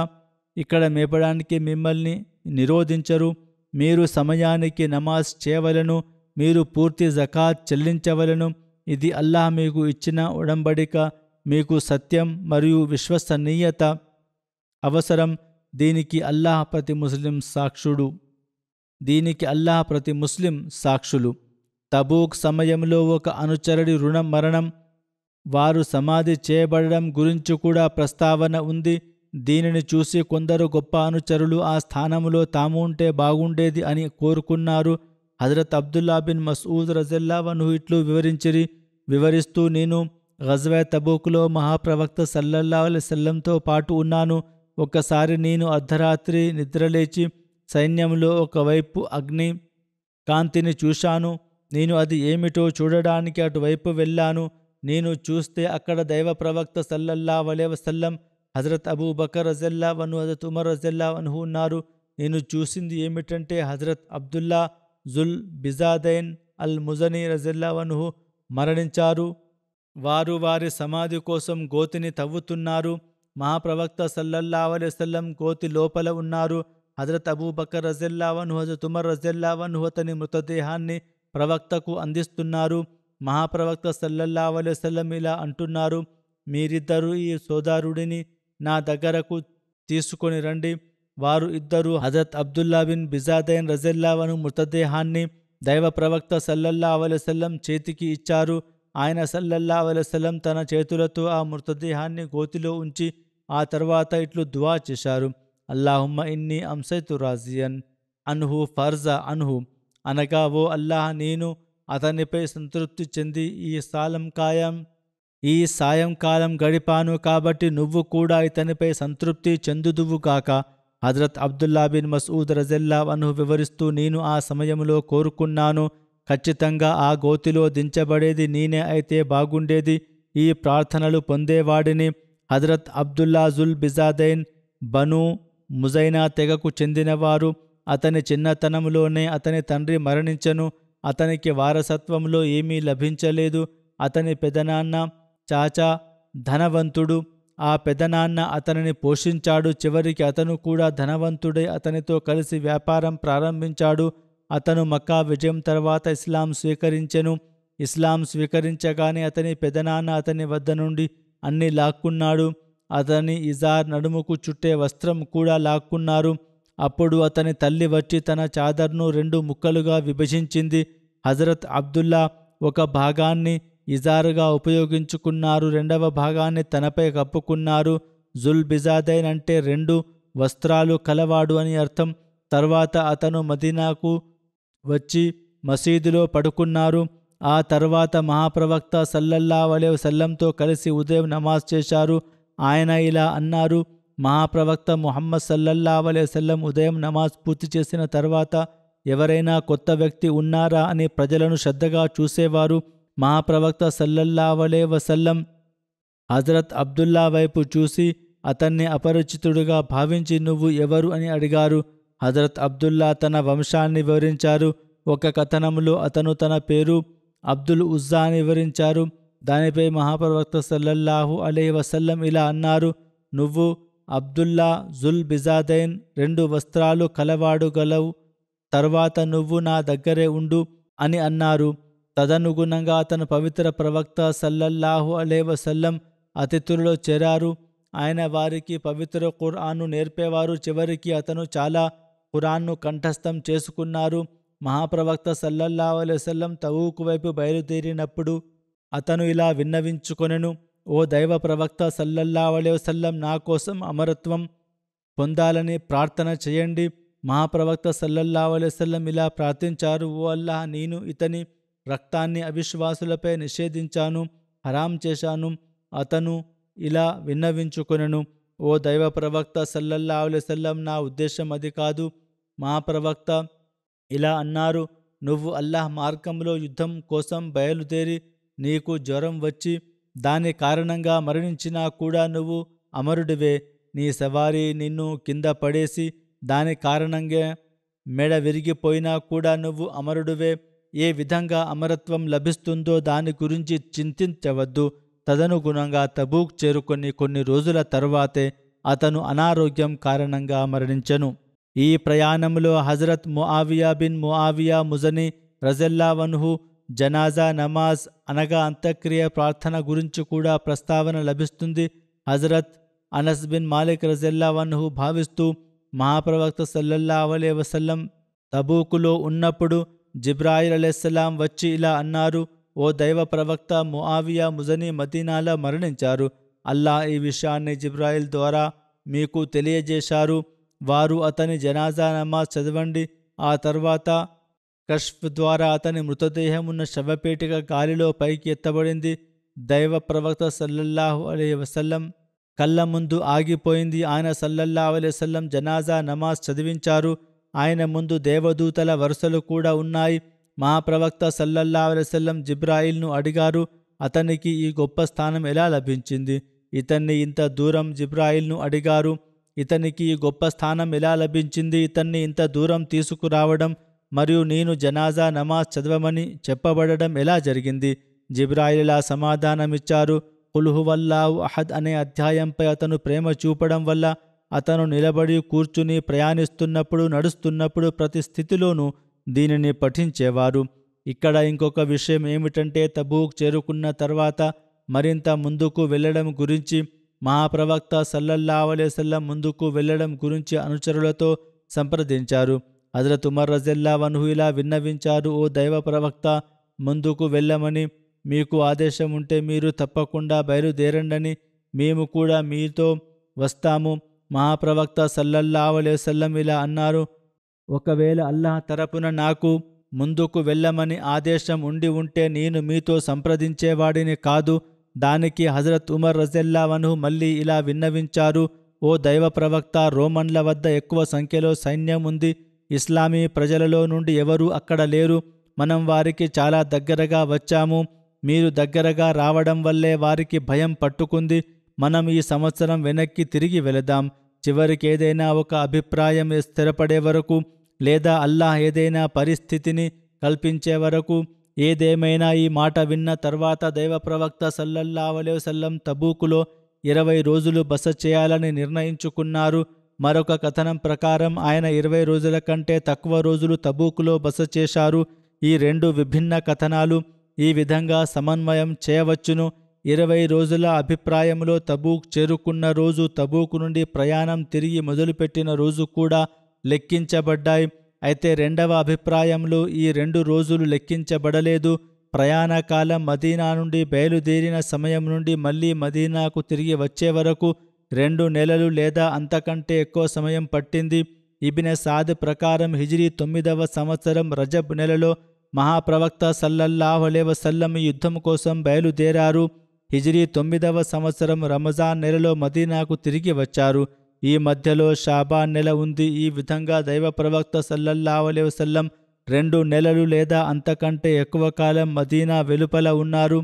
ఇక్కడ మేపడానికి మిమ్మల్ని నిరోధించరు. మీరు సమయానికి నమాజ్ చేయవలను. మీరు పూర్తి జకాత్ చెల్లించవలను. ఇది అల్లాహ్ మీకు ఇచ్చిన ఒడంబడిక. మీకు సత్యం మరియు విశ్వసనీయత అవసరం. దీనికి అల్లాహ్ ప్రతి ముస్లిం సాక్షులు. తబూక్ సమయంలో ఒక అనుచరుడి రుణం మరణం, వారు సమాధి చేయబడడం గురించి కూడా ప్రస్తావన ఉంది. దీనిని చూసి కొందరు గొప్ప అనుచరులు ఆ స్థానంలో తాము ఉంటే బాగుండేది అని కోరుకున్నారు. హజరత్ అబ్దుల్లా బిన్ మస్ఊద్ రజల్లాహు అన్హు ఇట్లు వివరిస్తూ, నేను గజ్వా తబూక్లో మహాప్రవక్త సల్లల్లాహు అలైహి వసల్లంతో పాటు ఉన్నాను. ఒక్కసారి నేను అర్ధరాత్రి నిద్రలేచి సైన్యంలో ఒకవైపు అగ్ని కాంతిని చూశాను. నేను అది ఏమిటో చూడడానికి అటువైపు వెళ్ళాను. నేను చూస్తే అక్కడ దైవ ప్రవక్త సల్లల్లాహు అలైహి వసల్లం, హజరత్ అబూబకర్ రజల్లాహు అన్హు, హజరత్ ఉమర్ రజల్లాహు అన్హు ఉన్నారు. నేను చూసింది ఏమిటంటే హజరత్ అబ్దుల్లా జుల్ బిజాదైన్ అల్ ముజనీ రజల్లాహు అన్హు మరణించారు. వారు వారి సమాధి కోసం గోతిని తవ్వుతున్నారు. మహాప్రవక్త సల్లల్లాహు అలైహి వసల్లం గోతి లోపల ఉన్నారు. హజరత్ అబూబకర్ రజల్లాహు అన్హు, హజరత్ ఉమర్ రజల్లాహు అన్హు అతని మృతదేహాన్ని ప్రవక్తకు అందిస్తున్నారు. మహాప్రవక్త సల్లల్లాహు అలైహి వసల్లం ఇలా అంటున్నారు, మీరిద్దరూ ఈ సోదరుడిని నా దగ్గరకు తీసుకొని రండి. వారు ఇద్దరు హజరత్ అబ్దుల్లా బిన్ బిజాదైన్ రజల్లాహు అన్హు మృతదేహాన్ని దైవ ప్రవక్త సల్లల్లాహు అలైహి వసల్లం చేతికి ఇచ్చారు. ఆయన సల్లల్లాహు అలైహి వసల్లం తన చేతులతో ఆ మృతదేహాన్ని గోతిలో ఉంచి ఆ తర్వాత ఇట్లు దువా చేశారు, అల్లాహుమ్మ ఇన్నీ అంసైతు రాజియన్ అన్హు ఫర్జ అన్హు. అనగా, ఓ అల్లాహ్, నేను అతనిపై సంతృప్తి చెంది ఈ సాలం ఖాయం ఈ సాయంకాలం గడిపాను కాబట్టి నువ్వు కూడా ఇతనిపై సంతృప్తి చెందుదువుగాక. హజరత్ అబ్దుల్లా బిన్ మసూద్ రజల్లా అన్హు వివరిస్తూ, నేను ఆ సమయంలో కోరుకున్నాను, ఖచ్చితంగా ఆ గోతిలో దించబడేది నేనే అయితే బాగుండేది. ఈ ప్రార్థనలు పొందేవాడిని. హజరత్ అబ్దుల్లా జుల్ బిజాదైన్ బను ముజైనా తెగకు చెందినవారు. అతని చిన్నతనంలోనే అతని తండ్రి మరణించెను. అతనికి వారసత్వంలో ఏమీ లభించలేదు. అతని పెదనాన్న చాచా ధనవంతుడు. ఆ పెదనాన్న అతనిని పోషించాడు. చివరికి అతను కూడా ధనవంతుడై అతనితో కలిసి వ్యాపారం ప్రారంభించాడు. అతను మక్కా విజయం తర్వాత ఇస్లాం స్వీకరించెను. ఇస్లాం స్వీకరించగానే అతని పెదనాన్న అతని వద్ద నుండి అన్ని లాక్కున్నాడు. అతని ఇజార్, నడుముకు చుట్టే వస్త్రం కూడా లాక్కున్నారు. అప్పుడు అతని తల్లి వచ్చి తన చాదర్ను 2 ముక్కలుగా విభజించింది. హజరత్ అబ్దుల్లా ఒక భాగాన్ని ఇజారుగా ఉపయోగించుకున్నారు, రెండవ భాగాన్ని తనపై కప్పుకున్నారు. జుల్ బిజాదైన్ అంటే 2 వస్త్రాలు కలవాడు అని అర్థం. తర్వాత అతను మదీనాకు వచ్చి మసీదులో పడుకున్నారు. ఆ తర్వాత మహాప్రవక్త సల్లల్లాహు అలైహి వసల్లంతో కలిసి ఉదయం నమాజ్ చేశారు. ఆయన ఇలా అన్నారు, మహాప్రవక్త ముహమ్మద్ సల్లల్లాహు అలైహి వసల్లం ఉదయం నమాజ్ పూర్తి చేసిన తర్వాత ఎవరైనా కొత్త వ్యక్తి ఉన్నారా అని ప్రజలను శ్రద్ధగా చూసేవారు. మహాప్రవక్త సల్లల్లాహు అలైహి వసల్లం హజరత్ అబ్దుల్లా వైపు చూసి అతన్ని అపరిచితుడిగా భావించి, నువ్వు ఎవరు అని అడిగారు. హజరత్ అబ్దుల్లా తన వంశాన్ని వివరించారు. ఒక కథనంలో అతను తన పేరు అబ్దుల్ ఉజ్జా అని వివరించారు. దానిపై మహాప్రవక్త సల్లల్లాహు అలైహి వసల్లం ఇలా అన్నారు, నువ్వు అబ్దుల్లా జుల్ బిజాదైన్ 2 వస్త్రాలు కలవాడు గలవు. తర్వాత నువ్వు నా దగ్గరే ఉండు అని అన్నారు. తదనుగుణంగా అతను పవిత్ర ప్రవక్త సల్లల్లాహు అలైహి వసల్లం అతిథులలో చేరారు. ఆయన వారికి పవిత్ర ఖురాన్ను నేర్పేవారు. చివరికి అతను చాలా ఖురాన్ను కంఠస్థం చేసుకున్నారు. మహాప్రవక్త సల్లల్లాహు అలైహి వసల్లం తబూకు వైపు బయలుదేరినప్పుడు అతను ఇలా విన్నవించుకొనెను, ఓ దైవ ప్రవక్త సల్లల్లాహు అలైహి వసల్లం, నా కోసం అమరత్వం పొందాలని ప్రార్థన చేయండి. మహాప్రవక్త సల్లల్లాహు అలైహి వసల్లం ఇలా ప్రార్థించారు, ఓ అల్లాహ్, నేను ఇతని రక్తాన్ని అవిశ్వాసులపై నిషేధించాను, హరాం చేశాను. అతను ఇలా విన్నవించుకొనెను, ఓ దైవ ప్రవక్త సల్లల్లాహు అలైహి వసల్లం, నా ఉద్దేశం అది కాదు. మహాప్రవక్త ఇలా అన్నారు, నువ్వు అల్లాహ్ మార్గంలో యుద్ధం కోసం బయలుదేరి నీకు జ్వరం వచ్చి దాని కారణంగా మరణించినా కూడా నువ్వు అమరుడివే. నీ సవారీ నిన్ను కింద పడేసి దాని కారణంగా మెడ విరిగిపోయినా కూడా నువ్వు అమరుడివే. ఏ విధంగా అమరత్వం లభిస్తుందో దాని గురించి చింతించవద్దు. తదనుగుణంగా తబూక్ చేరుకొని కొన్ని రోజుల తరువాతే అతను అనారోగ్యం కారణంగా మరణించెను. ఈ ప్రయాణంలో హజరత్ ముఆవియా బిన్ ముఆవియా ముజని రజల్లాహు అన్హు జనాజా నమాజ్ అనగా అంత్యక్రియ ప్రార్థన గురించి కూడా ప్రస్తావన లభిస్తుంది. హజరత్ అనస్ బిన్ మాలిక్ రజల్లాహు అన్హు భావిస్తూ, మహాప్రవక్త సల్లల్లాహు అలైహి వసల్లం తబూకులో ఉన్నప్పుడు జిబ్రాయిల్ అలైహిస్సలాం వచ్చి ఇలా అన్నారు, ఓ దైవ ప్రవక్త, ముఆవియా ముజని మదీనాలో మరణించారు. అల్లాహ్ ఈ విషయాన్ని జిబ్రాయిల్ ద్వారా మీకు తెలియజేశారు. వారు అతని జనాజా నమాజ్ చదవండి. ఆ తర్వాత కష్ఫ్ ద్వారా అతని మృతదేహం ఉన్న శవపేటిక గాలిలో పైకి ఎత్తబడింది. దైవ ప్రవక్త సల్లల్లాహు అలైహి వసల్లం కళ్ళ ముందు ఆగిపోయింది. ఆయన సల్లల్లాహు అలైహి వసల్లం జనాజా నమాజ్ చదివించారు. ఆయన ముందు దేవదూతల వరుసలు కూడా ఉన్నాయి. మహాప్రవక్త సల్లల్లాహు అలైహి వసల్లం జిబ్రాయిల్ను అడిగారు, అతనికి ఈ గొప్ప స్థానం ఎలా లభించింది? ఇతన్ని ఇంత దూరం జిబ్రాయిల్ను అడిగారు, ఇతనికి ఈ గొప్ప స్థానం ఎలా లభించింది? ఇతన్ని ఇంత దూరం తీసుకురావడం మరియు నేను జనాజా నమాజ్ చదవమని చెప్పబడడం ఎలా జరిగింది? జిబ్రాయిల్ ఇలా సమాధానమిచ్చారు, ఖుల్ హువల్లాహు అహద్ అనే అధ్యాయంపై అతను ప్రేమ చూపడం వల్ల అతను నిలబడి, కూర్చుని, ప్రయాణిస్తున్నప్పుడు, నడుస్తున్నప్పుడు ప్రతి స్థితిలోనూ దీనిని పఠించేవారు. ఇక్కడ ఇంకొక విషయం ఏమిటంటే, తబూక్ చేరుకున్న తర్వాత మరింత ముందుకు వెళ్ళడం గురించి మహాప్రవక్త సల్లల్లాహు అలైహి వసల్లం ముందుకు వెళ్ళడం గురించి అనుచరులతో సంప్రదించారు. హజరత్ ఉమర్ రజల్లాహు అన్హు ఇలా విన్నవించారు, ఓ దైవ ప్రవక్త, ముందుకు వెళ్ళమని మీకు ఆదేశం ఉంటే మీరు తప్పకుండా బయలుదేరండని, మేము కూడా మీతో వస్తాము. మహాప్రవక్త సల్లల్లాహు అలైహి వసల్లం ఇలా అన్నారు, ఒకవేళ అల్లాహ్ తరపున నాకు ముందుకు వెళ్ళమని ఆదేశం ఉండి ఉంటే నేను మీతో సంప్రదించేవాడిని కాదు. దానికి హజరత్ ఉమర్ రజల్లాహు అన్హు మళ్ళీ ఇలా విన్నవించారు: ఓ దైవ ప్రవక్త, రోమన్ల వద్ద ఎక్కువ సంఖ్యలో సైన్యం ఉంది. ఇస్లామీ ప్రజలలో నుండి ఎవరూ అక్కడ లేరు. మనం వారికి చాలా దగ్గరగా వచ్చాము. మీరు దగ్గరగా రావడం వల్లే వారికి భయం పట్టుకుంది. మనం ఈ సంవత్సరం వెనక్కి తిరిగి వెళదాం. చివరికి ఏదైనా ఒక అభిప్రాయం స్థిరపడే వరకు, లేదా అల్లాహ్ ఏదైనా పరిస్థితిని కల్పించే వరకు. ఏదేమైనా ఈ మాట విన్న తర్వాత దైవ ప్రవక్త సల్లల్లాహు అలైహి వసల్లం తబూకులో 20 రోజులు బస చేయాలని నిర్ణయించుకున్నారు. మరొక కథనం ప్రకారం ఆయన 20 రోజుల కంటే తక్కువ రోజులు తబూకులో బస చేశారు. ఈ రెండు విభిన్న కథనాలు ఈ విధంగా సమన్వయం చేయవచ్చును. 20 రోజుల అభిప్రాయంలో తబూక్ చేరుకున్న రోజు, తబూకు నుండి ప్రయాణం తిరిగి మొదలుపెట్టిన రోజు కూడా లెక్కించబడ్డాయి. అయితే రెండవ అభిప్రాయంలో ఈ 2 రోజులు లెక్కించబడలేదు. ప్రయాణ కాలం మదీనా నుండి బయలుదేరిన సమయం నుండి మళ్ళీ మదీనాకు తిరిగి వచ్చే వరకు 2 నెలలు లేదా అంతకంటే ఎక్కువ సమయం పట్టింది. ఇబ్నె సాద్ ప్రకారం హిజ్రీ 9వ సంవత్సరం రజబ్ నెలలో మహాప్రవక్త సల్లల్లాహు అలైహి వసల్లం ఈ యుద్ధం కోసం బయలుదేరారు. హిజ్రీ 9వ సంవత్సరం రమజాన్ నెలలో మదీనాకు తిరిగి వచ్చారు. ఈ మధ్యలో షాబాన్ నెల ఉంది. ఈ విధంగా దైవ ప్రవక్త సల్లల్లాహు అలైహి వసల్లం 2 నెలలు లేదా అంతకంటే ఎక్కువ కాలం మదీనా వెలుపల ఉన్నారు.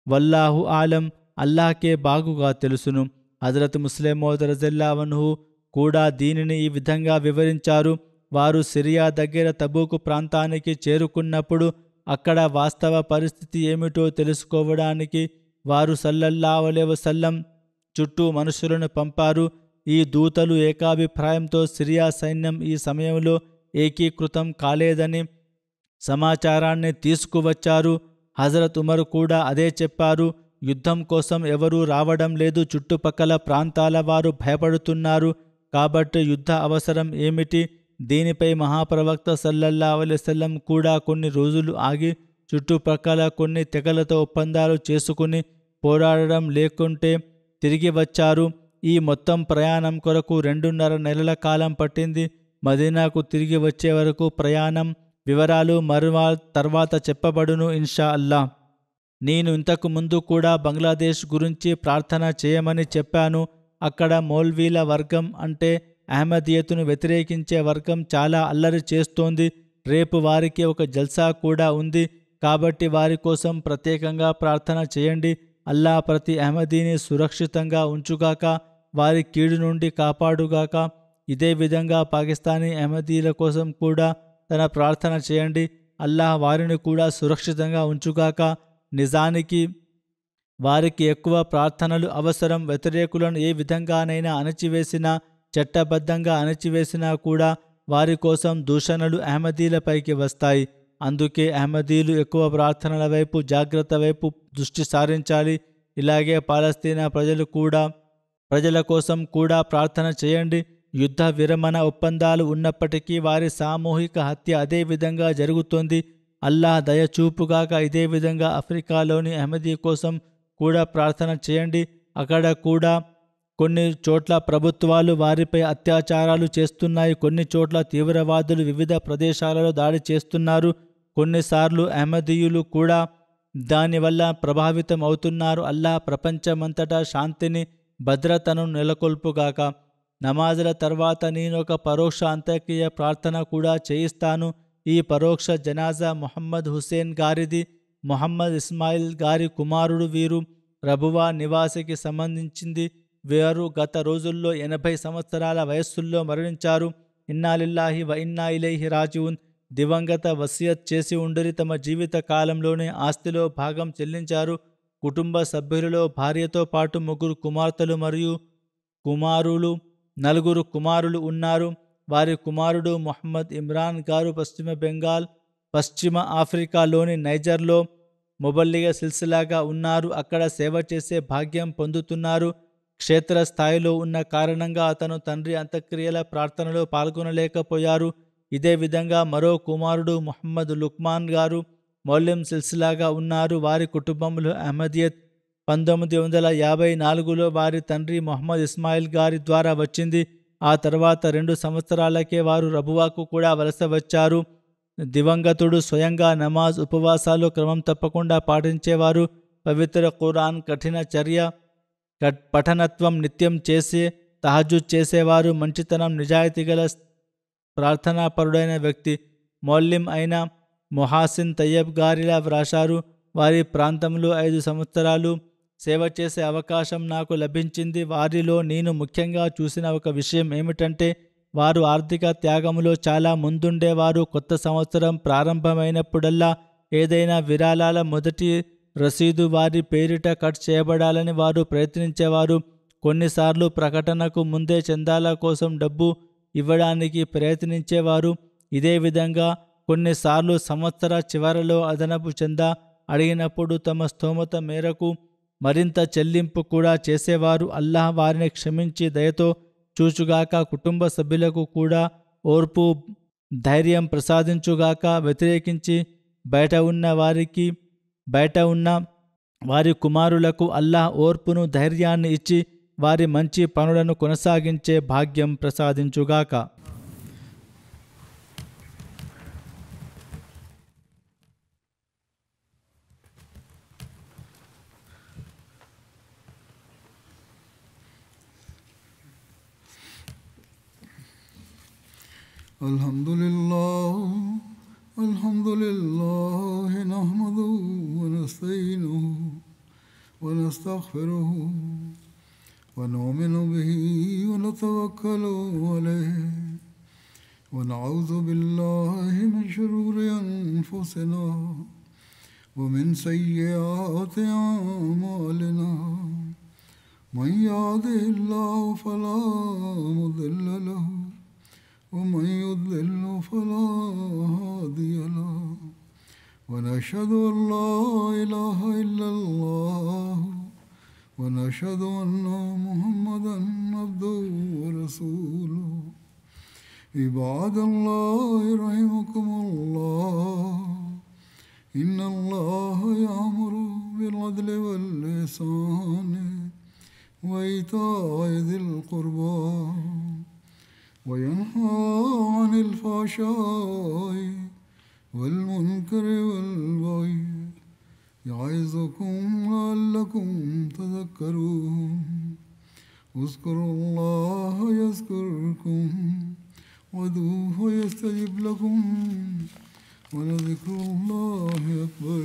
వల్లాహు ఆలం, అల్లాహ్కే బాగుగా తెలుసును. హజరత్ ముస్లిం మౌద్ రజల్లాహు అన్హు కూడా దీనిని ఈ విధంగా వివరించారు. వారు సిరియా దగ్గర తబూకు ప్రాంతానికి చేరుకున్నప్పుడు అక్కడ వాస్తవ పరిస్థితి ఏమిటో తెలుసుకోవడానికి వారు సల్లల్లాహు అలైహి వసల్లం చుట్టూ మనుషులను పంపారు. ఈ దూతలు ఏకాభిప్రాయంతో సిరియా సైన్యం ఈ సమయంలో ఏకీకృతం కాలేదని సమాచారాన్ని తీసుకువచ్చారు. హజరత్ ఉమర్ కూడా అదే చెప్పారు. యుద్ధం కోసం ఎవరూ రావడం లేదు. చుట్టుపక్కల ప్రాంతాల వారు భయపడుతున్నారు. కాబట్టి యుద్ధ అవసరం ఏమిటి? దీనిపై మహాప్రవక్త సల్లల్లాహు అలైహి వసల్లం కూడా కొన్ని రోజులు ఆగి చుట్టుపక్కల కొన్ని తెగలతో ఒప్పందాలు చేసుకుని పోరాడడం లేకుంటే తిరిగి వచ్చారు. ఈ మొత్తం ప్రయాణం కొరకు 2.5 నెలల కాలం పట్టింది. మదీనాకు తిరిగి వచ్చే వరకు ప్రయాణం వివరాలు తర్వాత చెప్పబడును ఇన్షా అల్లా. నేను ఇంతకు ముందు కూడా బంగ్లాదేశ్ గురించి ప్రార్థన చేయమని చెప్పాను. అక్కడ మౌల్వీల వర్గం అంటే అహ్మదీయతును వ్యతిరేకించే వర్గం చాలా అల్లరి చేస్తోంది. రేపు వారికి ఒక జల్సా కూడా ఉంది. కాబట్టి వారి కోసం ప్రత్యేకంగా ప్రార్థన చేయండి. అల్లాహ్ ప్రతి అహ్మదీని సురక్షితంగా ఉంచుగాక, వారి కీడు నుండి కాపాడుగాక. ఇదే విధంగా పాకిస్తానీ అహ్మదీల కోసం కూడా తన ప్రార్థన చేయండి. అల్లాహ్ వారిని కూడా సురక్షితంగా ఉంచుగాక. నిజానికి వారికి ఎక్కువ ప్రార్థనలు అవసరం. వ్యతిరేకులను ఏ విధంగానైనా అణచివేసినా, చట్టబద్ధంగా అణచివేసినా కూడా వారి కోసం దూషణలు అహ్మదీలపైకి వస్తాయి. అందుకే అహ్మదీలు ఎక్కువ ప్రార్థనల వైపు, జాగ్రత్త వైపు దృష్టి సారించాలి. ఇలాగే పాలస్తీనా ప్రజల కోసం కూడా ప్రార్థన చేయండి. యుద్ధ విరమణ ఒప్పందాలు ఉన్నప్పటికీ వారి సామూహిక హత్య అదే విధంగా జరుగుతోంది. అల్లాహ్ దయచూపుగాక. ఇదే విధంగా ఆఫ్రికాలోని అహ్మదీ కోసం కూడా ప్రార్థన చేయండి. అక్కడ కూడా కొన్ని చోట్ల ప్రభుత్వాలు వారిపై అత్యాచారాలు చేస్తున్నాయి. కొన్ని చోట్ల తీవ్రవాదులు వివిధ ప్రదేశాలలో దాడి చేస్తున్నారు. కొన్నిసార్లు అహ్మదీయులు కూడా దానివల్ల ప్రభావితం అవుతున్నారు. అల్లాహ్ ప్రపంచమంతటా శాంతిని, భద్రతను నెలకొల్పుగాక. నమాజుల తర్వాత నేనొక పరోక్ష అంత్యక్రియ ప్రార్థన కూడా చేయిస్తాను. ఈ పరోక్ష జనాజా మొహమ్మద్ హుసేన్ గారిది. మొహమ్మద్ ఇస్మాయిల్ గారి కుమారుడు. వీరు రబువా నివాసికి సంబంధించింది. వీరు గత రోజుల్లో 80 సంవత్సరాల వయస్సుల్లో మరణించారు. ఇన్నా లిల్లాహి వ ఇన్నా ఇలైహి రాజిఊన్. దివంగత వసియత్ చేసి ఉండిరి. తమ జీవిత కాలంలోనే ఆస్తిలో భాగం చెల్లించారు. కుటుంబ సభ్యులలో భార్యతో పాటు 3 కుమార్తెలు మరియు 4 కుమారులు ఉన్నారు. వారి కుమారుడు మొహమ్మద్ ఇమ్రాన్ గారు పశ్చిమ ఆఫ్రికాలోని నైజర్లో మొబల్లిగ సిల్సిలాగా ఉన్నారు. అక్కడ సేవ చేసే భాగ్యం పొందుతున్నారు. క్షేత్రస్థాయిలో ఉన్న కారణంగా అతను తండ్రి అంత్యక్రియల ప్రార్థనలో పాల్గొనలేకపోయారు. ఇదే విధంగా మరో కుమారుడు మొహమ్మద్ లుక్మాన్ గారు మౌల్యం సిల్సిలాగా ఉన్నారు. వారి కుటుంబంలో అహ్మదియత్ 1954లో వారి తండ్రి మొహమ్మద్ ఇస్మాయిల్ గారి ద్వారా వచ్చింది. ఆ తర్వాత 2 సంవత్సరాలకే వారు రబువాకు కూడా వలస వచ్చారు. దివంగతుడు స్వయంగా నమాజ్, ఉపవాసాలు క్రమం తప్పకుండా పాటించేవారు. పవిత్ర ఖురాన్ కఠిన చర్య పఠనత్వం నిత్యం చేసే తహజుద్ చేసేవారు, మంచితనం నిజాయితీ గల ప్రార్థనాపరుడైన వ్యక్తి. మౌల్లిం అయిన మొహాసిన్ తయ్యబ్ గారిలా వ్రాశారు, వారి ప్రాంతంలో 5 సంవత్సరాలు సేవ చేసే అవకాశం నాకు లభించింది. వారిలో నేను ముఖ్యంగా చూసిన ఒక విషయం ఏమిటంటే వారు ఆర్థిక త్యాగంలో చాలా ముందుండేవారు. కొత్త సంవత్సరం ప్రారంభమైనప్పుడల్లా ఏదైనా విరాళాల మొదటి రసీదు వారి పేరిట కట్ చేయబడాలని వారు ప్రయత్నించేవారు. కొన్నిసార్లు ప్రకటనకు ముందే చందాల కోసం డబ్బు ఇవ్వడానికి ప్రయత్నించేవారు. ఇదే విధంగా కొన్నిసార్లు సంవత్సర చివరలో అదనపు చందా అడిగినప్పుడు తమ స్తోమత మేరకు మరింత చెల్లింపు కూడా చేసేవారు. అల్లాహ్ వారిని క్షమించి దయతో చూచుగాక, కుటుంబ సభ్యులకు కూడా ఓర్పు ధైర్యం ప్రసాదించుగాక. వ్యతిరేకించి బయట ఉన్న వారి కుమారులకు అల్లాహ్ ఓర్పును ధైర్యాన్ని ఇచ్చి వారి మంచి పనులను కొనసాగించే భాగ్యం ప్రసాదించుగాక. Alhamdulillah nahmaduhu wa nasta'inuhu wa nastaghfiruhu wa nu'minu bihi wa natawakkalu alayhi wa na'udhu billahi min shururi anfusina wa min sayyiati a'malina. Man yahdihillahu fala mudilla lahu ومن يضلل فلا هادي له ونشهد أن لا إله إلا الله ونشهد أن محمدا عبده ورسوله. عباد الله رحمكم الله إن الله يأمر بالعدل والإحسان وإيتاء ذي القربى وينهى عن الفحشاء والمنكر والبغي يعظكم لعلكم تذكرون. اذكروا الله يذكركم وادعوه يستجب لكم ولذكر الله أكبر.